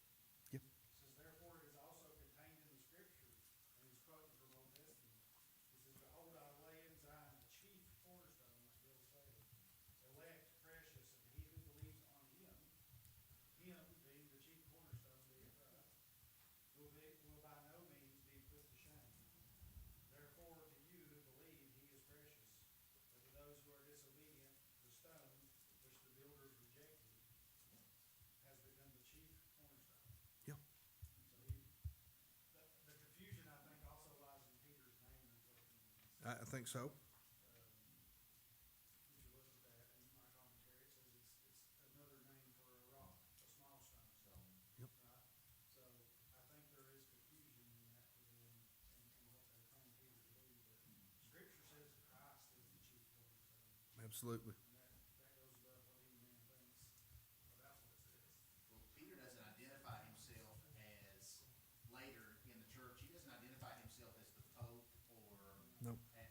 Yep. It says, therefore it is also contained in the scripture, and he's quoting from Old Testament. It says, behold, I lay in Zion the chief cornerstone, like Bill said, elect, precious, and he who believes on him being the chief cornerstone, being Christ, will by no means be put to shame. Therefore, to you who believe, he is precious. But to those who are disobedient, the stone which the builders rejected has become the chief cornerstone. Yeah. So the confusion, I think, also lies in Peter's name and what it means. I think so. If you look at that in my commentary, it says it's another name for a rock, a small stone. Yep. Right? So I think there is confusion in that for them and what they claim Peter to be. But Scripture says Christ is the chief cornerstone. Absolutely. And that goes above what any man thinks about what it says. Well, Peter doesn't identify himself as later in the church. He doesn't identify himself as the Pope or No. as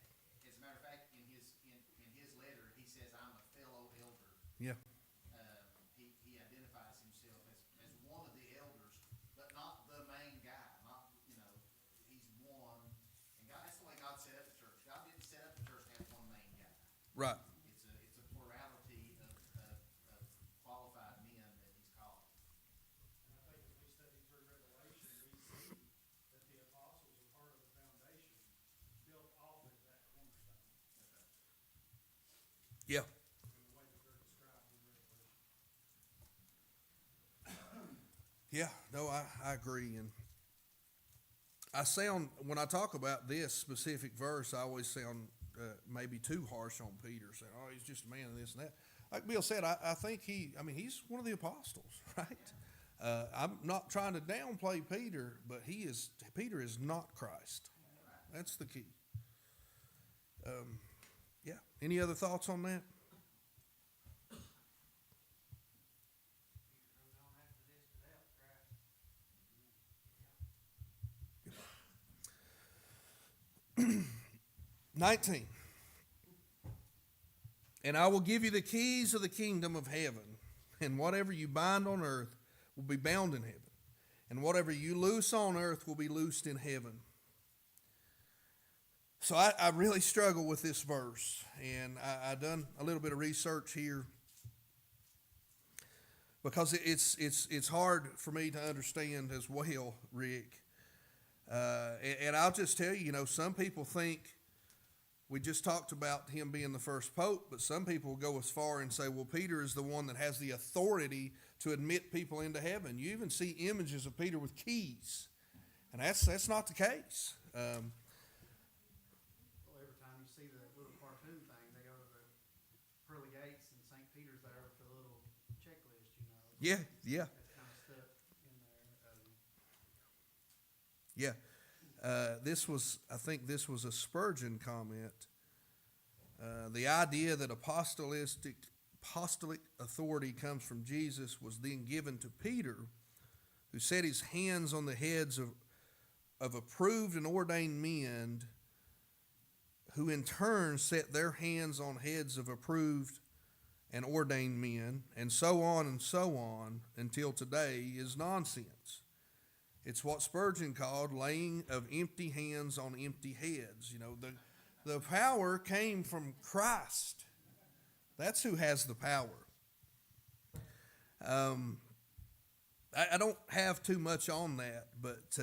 Right. It's a plurality of qualified men that he's called. And I think as we study through Revelation, we see that the apostles are part of the foundation built off of that cornerstone Yeah. in the way that they're described in Revelation. Yeah, no, I agree. And I sound, when I talk about this specific verse, I always sound maybe too harsh on Peter, saying, oh, he's just a man and this and that. Like Bill said, I think he's one of the apostles, right? I'm not trying to downplay Peter, but Peter is not Christ. That's the key. Yeah. Any other thoughts on that? Peter goes on after this to that, Christ. 19. And I will give you the keys of the kingdom of heaven, and whatever you bind on earth will be bound in heaven, and whatever you loose on earth will be loosed in heaven. So I really struggle with this verse, and I done a little bit of research here because it's hard for me to understand as well, Rick. And I'll just tell you, some people think we just talked about him being the first pope, but some people go as far and say, well, Peter is the one that has the authority to admit people into heaven. You even see images of Peter with keys, and that's not the case. Well, every time you see the little cartoon thing, they go to the pearly gates and St. Peter's there with the little checklist, Yeah. That's kind of stuck in there. Yeah. I think this was a Spurgeon comment. The idea that apostolic authority comes from Jesus was then given to Peter, who set his hands on the heads of approved and ordained men, who in turn set their hands on heads of approved and ordained men, and so on until today is nonsense. It's what Spurgeon called laying of empty hands on empty heads. The power came from Christ. That's who has the power. I don't have too much on that, but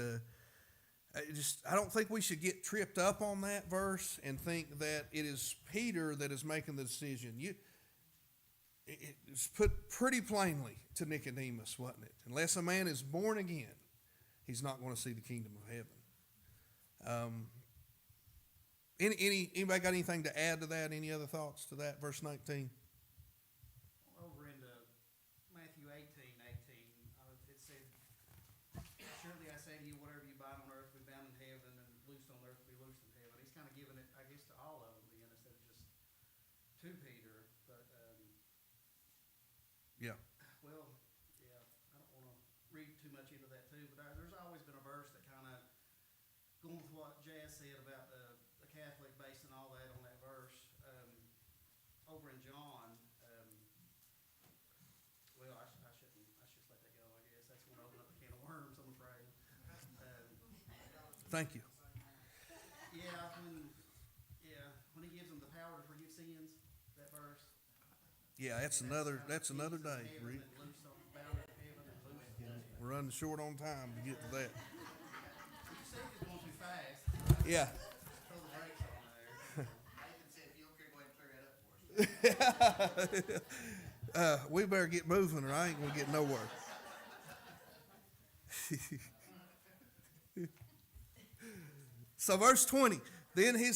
I don't think we should get tripped up on that verse and think that it is Peter that is making the decision. It's put pretty plainly to Nicodemus, wasn't it? Unless a man is born again, he's not going to see the kingdom of heaven. Anybody got anything to add to that? Any other thoughts to that? Verse 19. Over into Matthew 18:18, it said, surely I say to you, whatever you bind on earth will be bound in heaven, and loosed on earth will be loosed in heaven. He's kind of giving it, I guess, to all of them then, instead of just to Peter. But, Yeah. well, yeah, I don't want to read too much into that too, but there's always been a verse that kind of, going with what Jazz said about the Catholic base and all that on that verse, over in John, well, I should let that go, I guess. That's going to open up a can of worms, I'm afraid. Thank you. When he gives them the power to forgive sins, that verse. Yeah, that's another day, Rick. We're running short on time to get to that. You said he was going too fast. Yeah. Throw the brakes on there. Nathan said, if you don't care, go ahead and clear that up for us. We better get moving or I ain't going to get nowhere. So verse 20, then he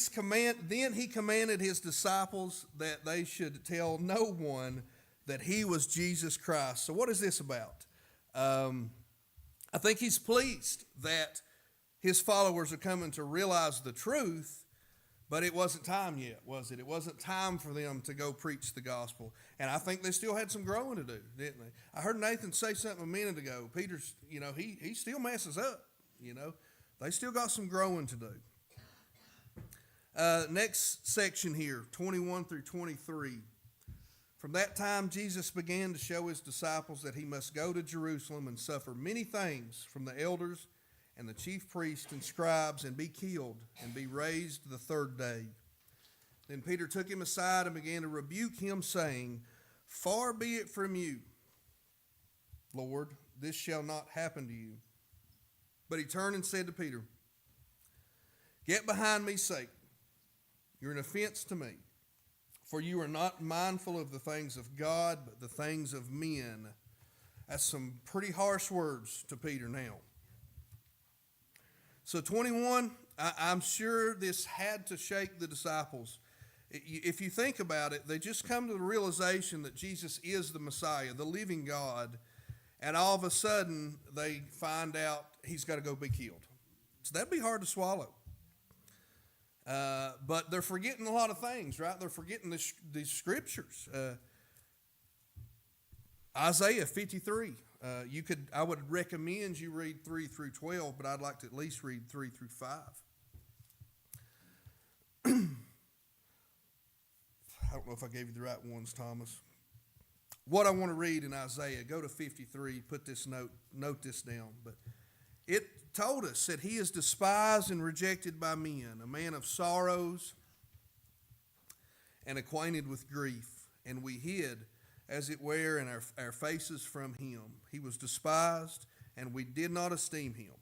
commanded his disciples that they should tell no one that he was Jesus Christ. So what is this about? I think he's pleased that his followers are coming to realize the truth, but it wasn't time yet, was it? It wasn't time for them to go preach the gospel. And I think they still had some growing to do, didn't they? I heard Nathan say something a minute ago. Peter's, he still messes up, They still got some growing to do. Next section here, 21 through 23. From that time, Jesus began to show his disciples that he must go to Jerusalem and suffer many things from the elders and the chief priests and scribes and be killed and be raised the third day. Then Peter took him aside and began to rebuke him, saying, Far be it from you, Lord, this shall not happen to you. But he turned and said to Peter, Get behind me, Satan. You're an offense to me, for you are not mindful of the things of God, but the things of men. That's some pretty harsh words to Peter now. So 21, I'm sure this had to shake the disciples. If you think about it, they just come to the realization that Jesus is the Messiah, the living God, and all of a sudden they find out he's got to go be killed. So that'd be hard to swallow. But they're forgetting a lot of things, right? They're forgetting the scriptures. Isaiah 53. I would recommend you read 3 through 12, but I'd like to at least read 3 through 5. I don't know if I gave you the right ones, Thomas. What I want to read in Isaiah, go to 53, note this down. But it told us that he is despised and rejected by men, a man of sorrows and acquainted with grief, and we hid, as it were, in our faces from him. He was despised, and we did not esteem him.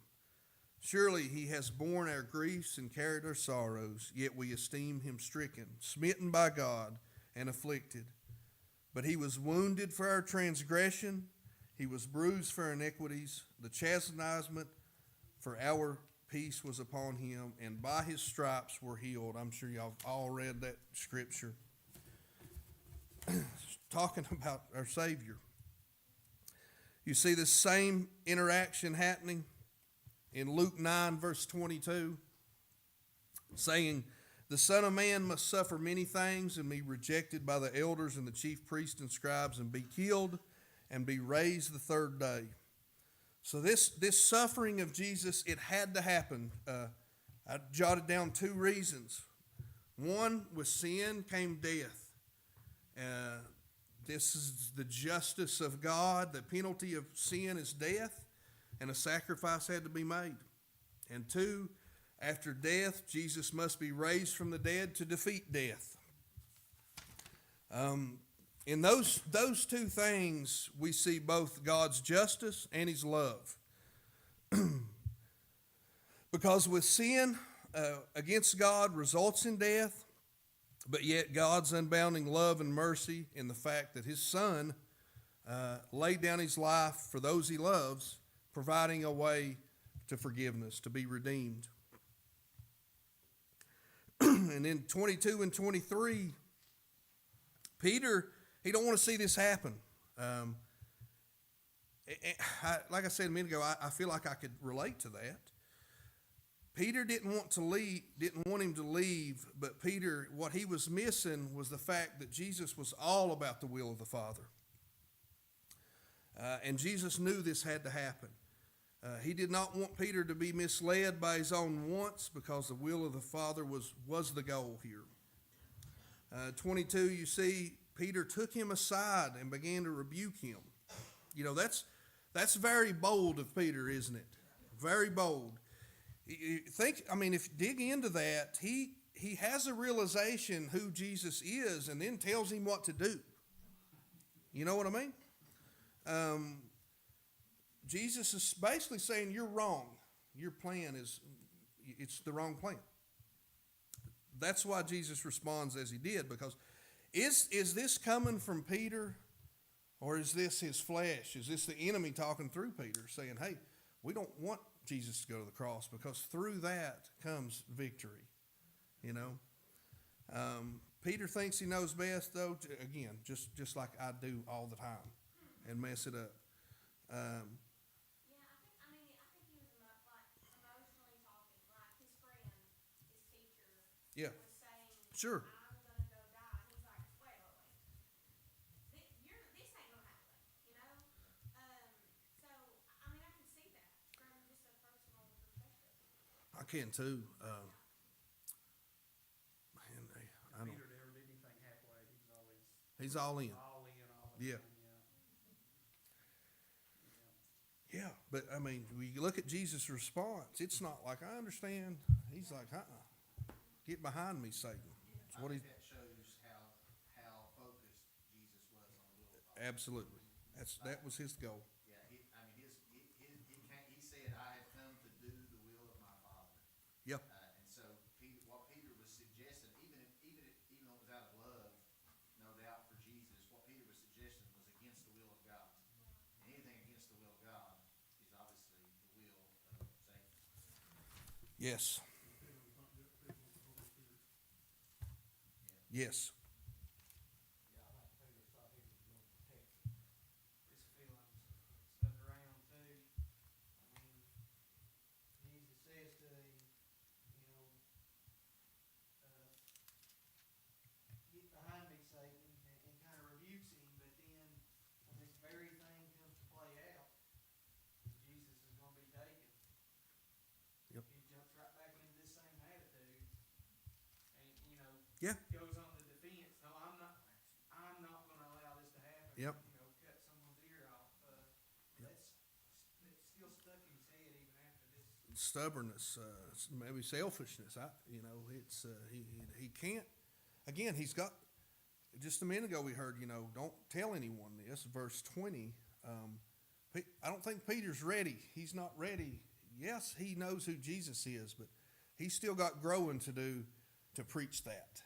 Surely he has borne our griefs and carried our sorrows, yet we esteem him stricken, smitten by God, and afflicted. But he was wounded for our transgression, he was bruised for our iniquities. The chastisement for our peace was upon him, and by his stripes we're healed. I'm sure y'all all read that scripture. Talking about our Savior. You see this same interaction happening in Luke 9, verse 22, saying, The Son of Man must suffer many things and be rejected by the elders and the chief priests and scribes and be killed and be raised the third day. So this suffering of Jesus, it had to happen. I jotted down 2 reasons. One, with sin came death. This is the justice of God. The penalty of sin is death, and a sacrifice had to be made. And 2, after death, Jesus must be raised from the dead to defeat death. In those 2 things, we see both God's justice and his love. Because with sin against God results in death, but yet God's unbounding love and mercy in the fact that his Son laid down his life for those he loves, providing a way to forgiveness, to be redeemed. And in 22 and 23, Peter, he don't want to see this happen. Like I said a minute ago, I feel like I could relate to that. Peter didn't want him to leave, but Peter, what he was missing was the fact that Jesus was all about the will of the Father. And Jesus knew this had to happen. He did not want Peter to be misled by his own wants, because the will of the Father was the goal here. 22, you see, Peter took him aside and began to rebuke him. You know, that's very bold of Peter, isn't it? Very bold. If you dig into that, he has a realization who Jesus is and then tells him what to do. You know what I mean? Jesus is basically saying, you're wrong. Your plan it's the wrong plan. That's why Jesus responds as he did, because is this coming from Peter, or is this his flesh? Is this the enemy talking through Peter, saying, hey, we don't want Jesus to go to the cross, because through that comes victory, you know? Peter thinks he knows best, though, again, just like I do all the time, and mess it up. Yeah, I think he was emotionally talking, like his friend, his teacher, Yeah. was saying, Sure. I'm gonna go die. He's like, wait. This ain't gonna happen, you know? So, I can see that from just a personal perspective. I can too. I don't. Peter never did anything halfway. He was always He's all in. all in all the Yeah. time. Yeah, but when you look at Jesus' response, it's not like, I understand. He's like, get behind me, Satan. That's what he. That Absolutely. That was his goal. Yeah, he said, I have come to do the will of my Father. Yep. And so what Peter was suggesting, even though it was out of love, no doubt for Jesus, what Peter was suggesting was against the will of God. And anything against the will of God is obviously the will of Satan. Yes. Yes. Yeah, I think Peter thought he was gonna protect him. His feelings stuck around too. I mean, Jesus says to him, you know, get behind me, Satan, and kind of rebukes him, but then when this very thing comes to play out, Jesus is gonna be taken. Yep. He jumps right back into this same attitude, and, you know, Yeah. goes on the defense. No, I'm not gonna allow this to happen. Yep. You know, cut someone's ear off. That's still stuck in his head even after this. Stubbornness, maybe selfishness. It's he can't. Again, he's got. Just a minute ago, we heard, don't tell anyone this. Verse 20. I don't think Peter's ready. He's not ready. Yes, he knows who Jesus is, but he's still got growing to do to preach that.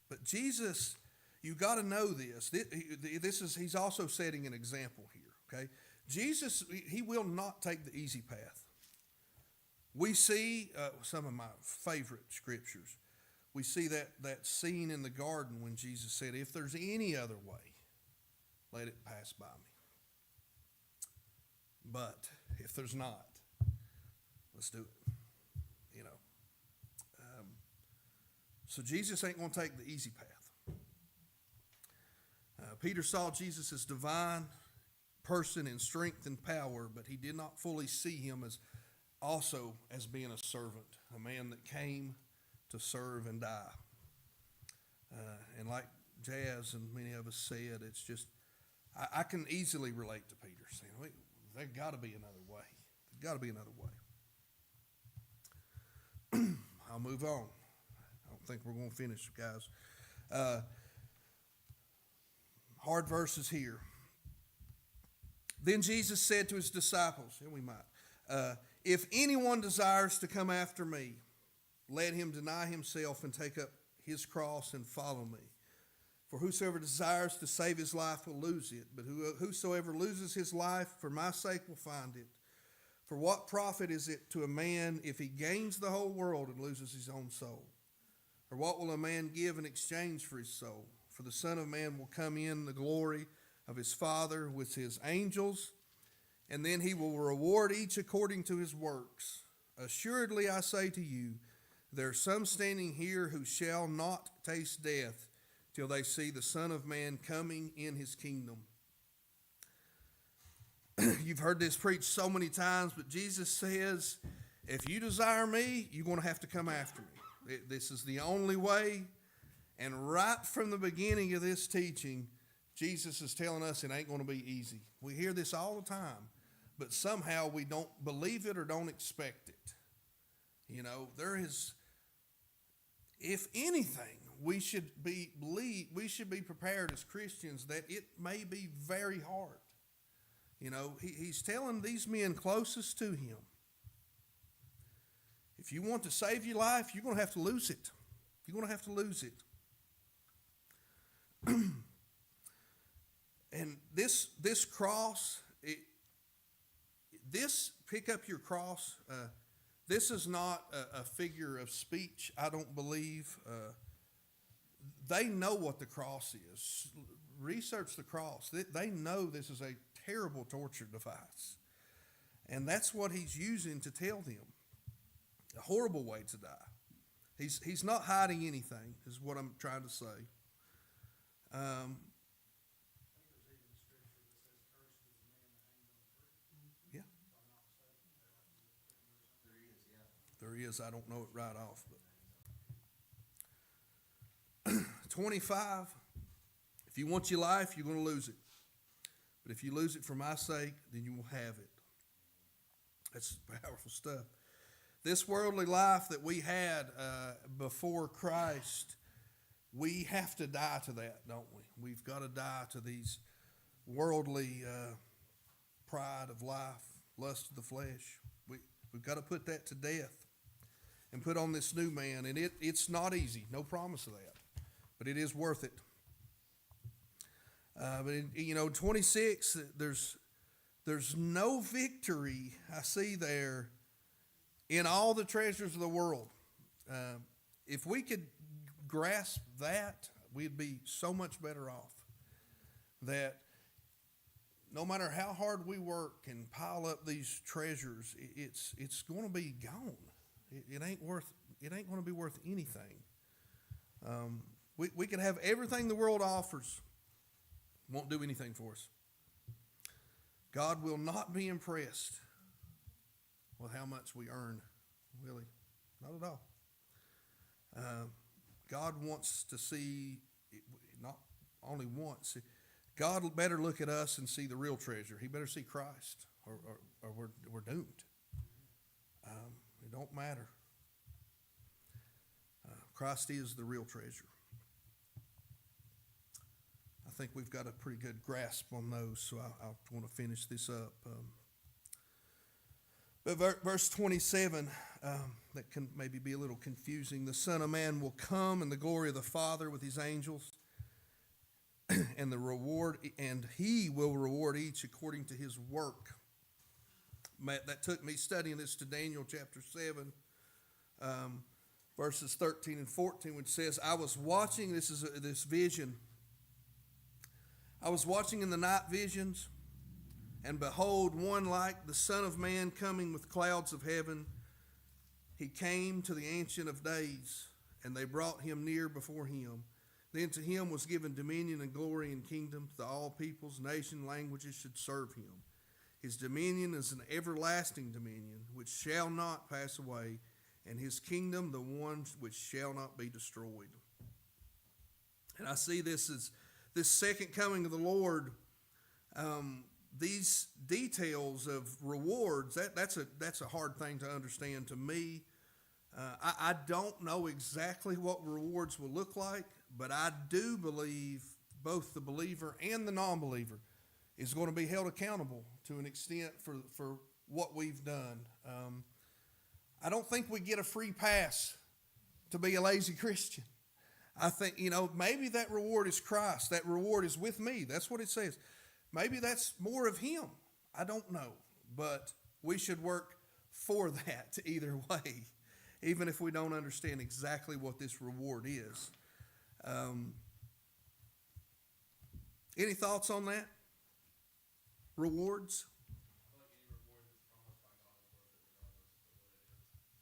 But Jesus, you got to know this. He's also setting an example here. Okay, Jesus, he will not take the easy path. We see some of my favorite scriptures. We see that scene in the garden when Jesus said, "If there's any other way, let it pass by me. But if there's not, let's do it." So Jesus ain't going to take the easy path. Peter saw Jesus as divine person in strength and power, but he did not fully see him as being a servant, a man that came to serve and die. And like Jazz and many of us said, it's just, I can easily relate to Peter saying, "Wait, there's got to be another way. There's got to be another way." I'll move on. I don't think we're going to finish, guys. Hard verses here. Then Jesus said to his disciples, and we might, "If anyone desires to come after me, let him deny himself and take up his cross and follow me. For whosoever desires to save his life will lose it, but whosoever loses his life for my sake will find it. For what profit is it to a man if he gains the whole world and loses his own soul? Or what will a man give in exchange for his soul? For the Son of Man will come in the glory of his Father with his angels, and then he will reward each according to his works. Assuredly, I say to you, there are some standing here who shall not taste death till they see the Son of Man coming in his kingdom." You've heard this preached so many times, but Jesus says, if you desire me, you're going to have to come after me. This is the only way. And right from the beginning of this teaching, Jesus is telling us it ain't going to be easy. We hear this all the time, but somehow we don't believe it or don't expect it. There is, if anything, we should be prepared as Christians that it may be very hard. He's telling these men closest to him, if you want to save your life, you're going to have to lose it. You're going to have to lose it. And this cross, pick up your cross. This is not a figure of speech, I don't believe. They know what the cross is. Research the cross. They know this is a terrible torture device. And that's what he's using to tell them. A horrible way to die. He's not hiding anything, is what I'm trying to say. I think there's even a scripture that says, "Cursed is the man that hangs on a tree." Yeah. If I'm not mistaken. There is, yeah. There is. I don't know it right off. But 25. If you want your life, you're going to lose it. But if you lose it for my sake, then you will have it. That's powerful stuff. This worldly life that we had before Christ, we have to die to that, don't we? We've got to die to these worldly pride of life, lust of the flesh. We've got to put that to death and put on this new man. And it's not easy, no promise of that, but it is worth it. But in 26, there's no victory I see there in all the treasures of the world. If we could grasp that, we'd be so much better off. That no matter how hard we work and pile up these treasures, it's going to be gone. It ain't going to be worth anything. We could have everything the world offers, won't do anything for us. God will not be impressed with how much we earn, will He? Not at all. God wants to see, not only once, God better look at us and see the real treasure. He better see Christ, or we're doomed. It don't matter. Christ is the real treasure. I think we've got a pretty good grasp on those, so I want to finish this up. But verse 27, that can maybe be a little confusing. The Son of Man will come in the glory of the Father with his angels, and he will reward each according to his work. That took me studying this to Daniel chapter 7, verses 13 and 14, which says, I was watching, this vision, I was watching in the night visions, and behold, one like the Son of Man coming with clouds of heaven. He came to the Ancient of Days, and they brought him near before him. Then to him was given dominion and glory and kingdom, that all peoples, nations, languages should serve him. His dominion is an everlasting dominion, which shall not pass away, and his kingdom the one which shall not be destroyed. And I see this as this second coming of the Lord. These details of rewards, that's a hard thing to understand to me. I don't know exactly what rewards will look like, but I do believe both the believer and the non-believer is going to be held accountable to an extent for what we've done. I don't think we get a free pass to be a lazy Christian. I think, maybe that reward is Christ. That reward is with me. That's what it says. Maybe that's more of him. I don't know. But we should work for that either way, even if we don't understand exactly what this reward is. Any thoughts on that? Rewards?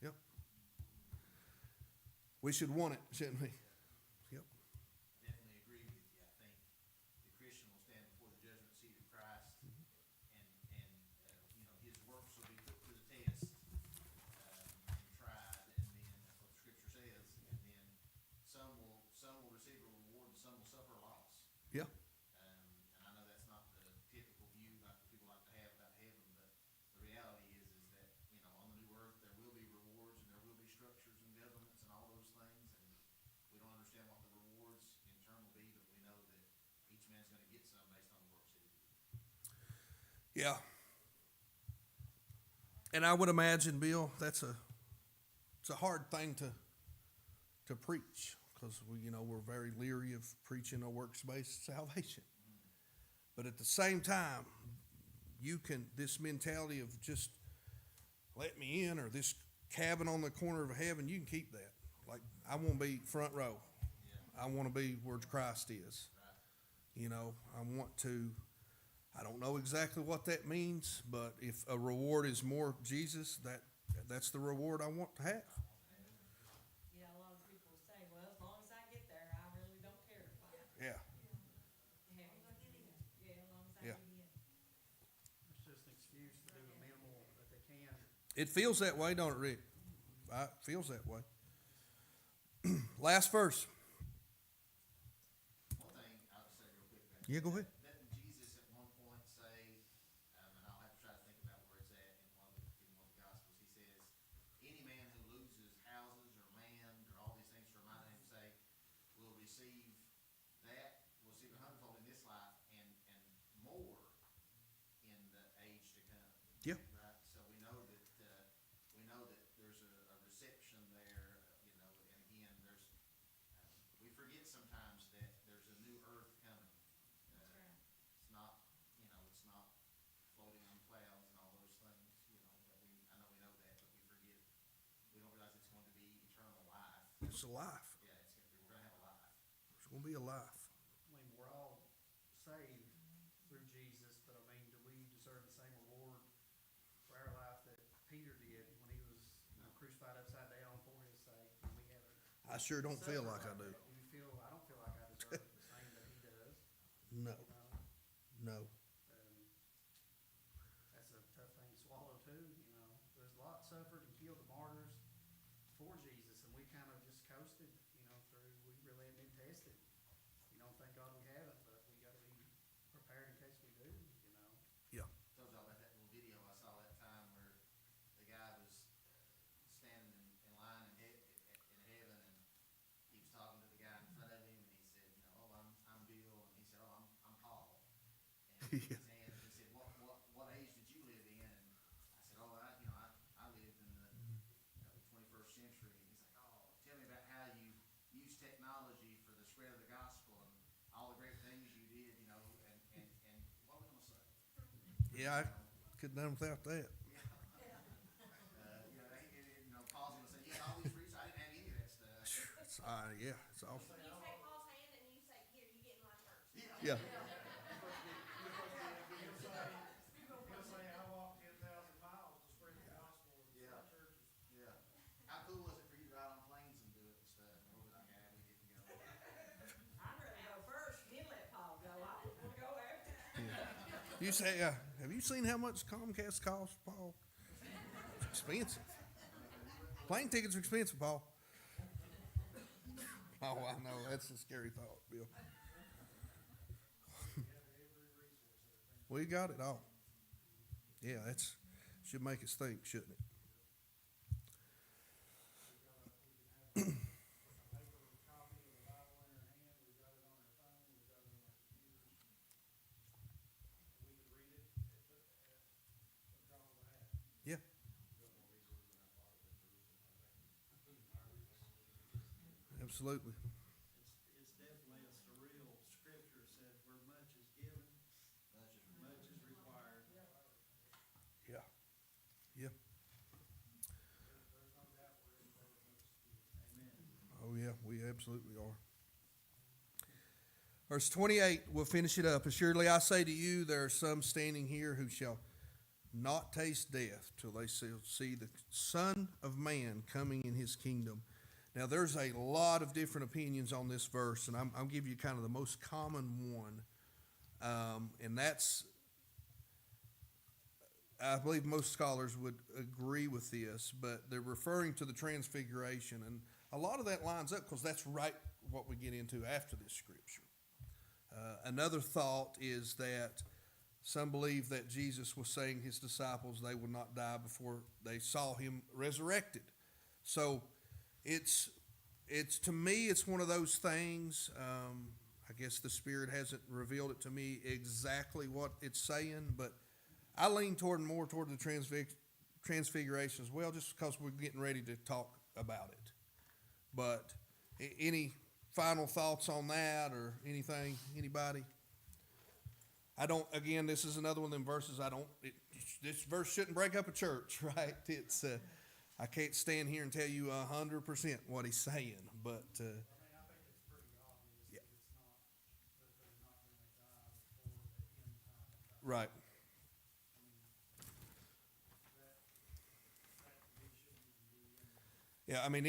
Yep. We should want it, shouldn't we? Yep. Definitely agree with you. I think the Christian will stand before the judgment seat of Christ, and his works will be put to the test and tried, and then that's what the Scripture says. And then some will receive a reward, and some will suffer a loss. Yeah. And I know that's not the typical view that people like to have about heaven, but the reality is that on the new earth there will be rewards, and there will be structures and governments and all those things, and we don't understand what the rewards in turn will be, but we know that each man's going to get some based on the works that he did. Yeah. And I would imagine, Bill, it's a hard thing to preach, because we're very leery of preaching a works-based salvation. But at the same time, this mentality of just let me in, or this cabin on the corner of heaven, you can keep that. Like, I want to be front row. I want to be where Christ is. I don't know exactly what that means, but if a reward is more Jesus, that's the reward I want to have. Yeah, a lot of people say, well, as long as I get there, I really don't care if I. Yeah. Yeah, as long as I Yeah. get in. It's just an excuse to do the minimal that they can. It feels that way, don't it, Rick? It feels that way. Last verse. One thing I'll just say real quick. Yeah, go ahead. Didn't Jesus at one point say, and I'll have to try to think about where it's at in one of the Gospels, he says, any man receive that, we'll receive a hundredfold in this life and more in the age to come. Yeah. Right, so we know that there's a reception there, you know, and again, we forget sometimes that there's a new earth coming. That's right. It's not, you know, it's not floating on clouds and all those things, you know, but I know we know that, but we forget, we don't realize it's going to be eternal life. It's a life. Yeah, we're gonna have a life. There's going to be a life. I mean, we're all saved through Jesus, but I mean, do we deserve the same reward for our life that Peter did when he was, you know, crucified upside down for his sake? And we haven't. I sure don't feel like I do. I don't feel like I deserve the same that he does, No, you know? no. That's a tough thing to swallow too, you know. There's a lot suffered and killed the martyrs for Jesus, and we kind of just coasted, you know, through, we really haven't been tested. You know, thank God we haven't, but we gotta be prepared in case we do, you know. Yeah. Told y'all about that little video I saw that time where the guy was standing in line in heaven, and he was talking to the guy in front of him, and he said, you know, oh, I'm Bill, and he said, oh, I'm Paul. And he Yeah. he said, what age did you live in? And I said, oh, I lived in the 21st century. And he's like, oh, tell me about how you use technology for the spread of the gospel and all the great things you did, you know, and what are we gonna say? Yeah, I could have done without that. Yeah. You know, Paul's gonna say, you had all these fruits, I didn't have any of that stuff. Yeah, it's awesome. You take Paul's hand and you say, here, you get in line first. Yeah. He'll say, I walked 10,000 miles to spread the gospel in Yeah. churches. Yeah. How cool was it for you to ride on planes and do it and stuff? And what was like, yeah, we didn't go. I'd rather go first, then let Paul go. I don't wanna go after. You say, have you seen how much Comcast costs, Paul? It's expensive. Plane tickets are expensive, Paul. Oh, I know. That's a scary thought, Bill. We got it all. Yeah, that's should make us think, shouldn't it? We can have a paper copy of the Bible in our hand, we've got it on our phone, we've got it on our computers. We can read it at the drop of a hat. Yeah. Absolutely. It's definitely a surreal scripture, said where much is given, much is required. Yeah. Yeah. There's no doubt we're in there with much is given. Amen. Oh, yeah, we absolutely are. Verse 28, we'll finish it up. Assuredly, I say to you, there are some standing here who shall not taste death till they shall see the Son of Man coming in his kingdom. Now, there's a lot of different opinions on this verse, and I'll give you kind of the most common one. And that's, I believe most scholars would agree with this, but they're referring to the transfiguration. And a lot of that lines up because that's right what we get into after this scripture. Another thought is that some believe that Jesus was saying his disciples they would not die before they saw him resurrected. So it's to me, it's one of those things. I guess the Spirit hasn't revealed it to me exactly what it's saying, but I lean more toward the transfiguration as well, just because we're getting ready to talk about it. But any final thoughts on that or anything? Anybody? Again, this is another one of them verses this verse shouldn't break up a church, right? It's, I can't stand here and tell you 100% what he's saying, but, I mean, I think it's pretty obvious Yeah. that it's not, that they're not gonna die before the end time of time. right. I mean, that to me shouldn't even be in there. Yeah, I mean,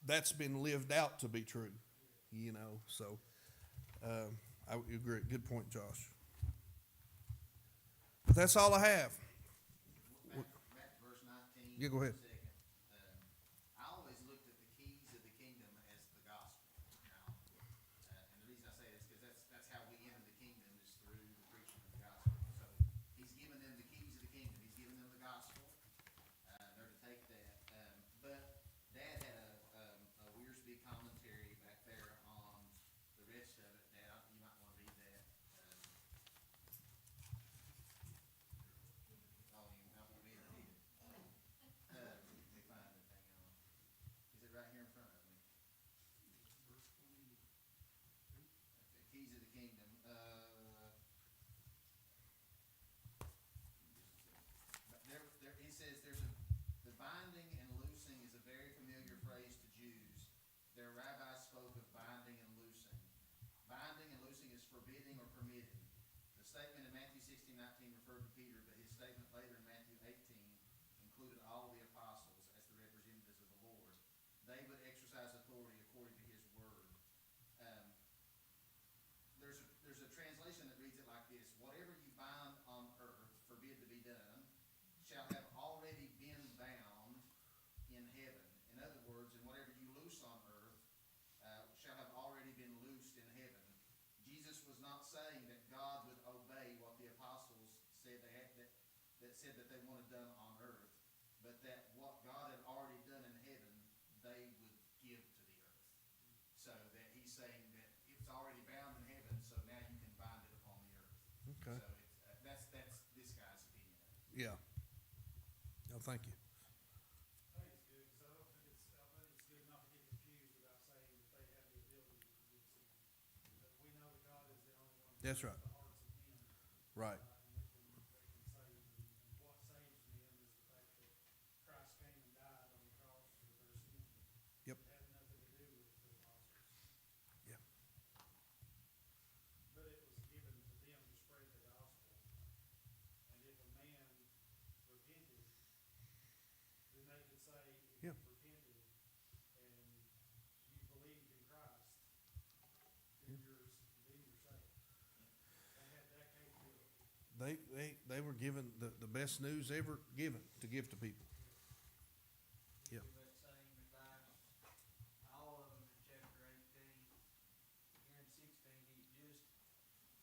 that's been lived out to be true, you know, so, I would agree. Good point, Josh. But that's all I have. Back to verse 19. Yeah, go ahead. for a second. I always looked at the keys of the kingdom as the gospel. Now, and the reason I say this because that's how we enter the kingdom is through the preaching of the gospel. So he's given them the keys of the kingdom. He's given them the gospel. They're to take that. But Dad had a Wearsby commentary back there on statement in Matthew 16:19 referred to Peter, but his statement later in Matthew 18 included all the apostles as the representatives of the Lord. They would exercise authority according to his word. Um, there's a translation that reads it like this: whatever you bind on earth, forbid to be done, shall have already been bound in heaven. In other words, and whatever you loose on earth shall have already been loosed in heaven. Jesus was not saying that God would obey what the apostles said they had, that said that they wanted done on earth, but that what God had already done in heaven, they would give to the earth. So that he's saying that it's already bound in heaven, so now you can bind it upon the earth. Okay. So it's, that's this guy's opinion of it. Yeah. No, thank you. I think it's good, because I think it's good not to get confused about saying that they have the ability to forgive sin. But we know that God is the only one who That's knows right. the hearts of men. Right. And they can save them. And what saves men is the fact that Christ came and died on the cross for their sin. Yep. It had nothing to do with the apostles. Yeah. But it was given to them to spread the gospel. And if a man repented, then they could say, if Yeah. you repented and you believed in Christ, then you're saved. They had that capability. They were given the best news ever given to give to people. He Yeah. gave that same advice, all of them in chapter 18. Here in 16,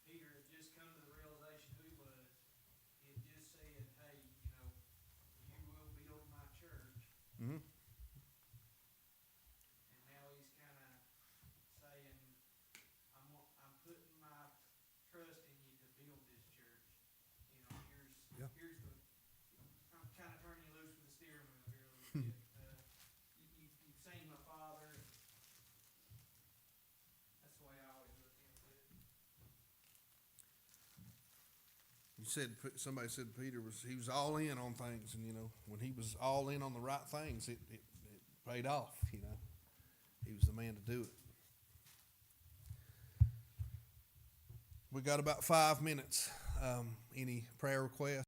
Peter had just come to the realization who he was. He had just said, hey, you know, you will build my church. Mm-hmm. And now he's kind of saying, I'm putting my trust in you to build this church. You know, Yeah. here's the, I'm kind of turning you loose with the steering wheel here a little bit. You've seen my father. That's the way I always look into it. You said somebody said Peter he was all in on things, and when he was all in on the right things, it paid off. He was the man to do it. We got about 5 minutes. Any prayer requests?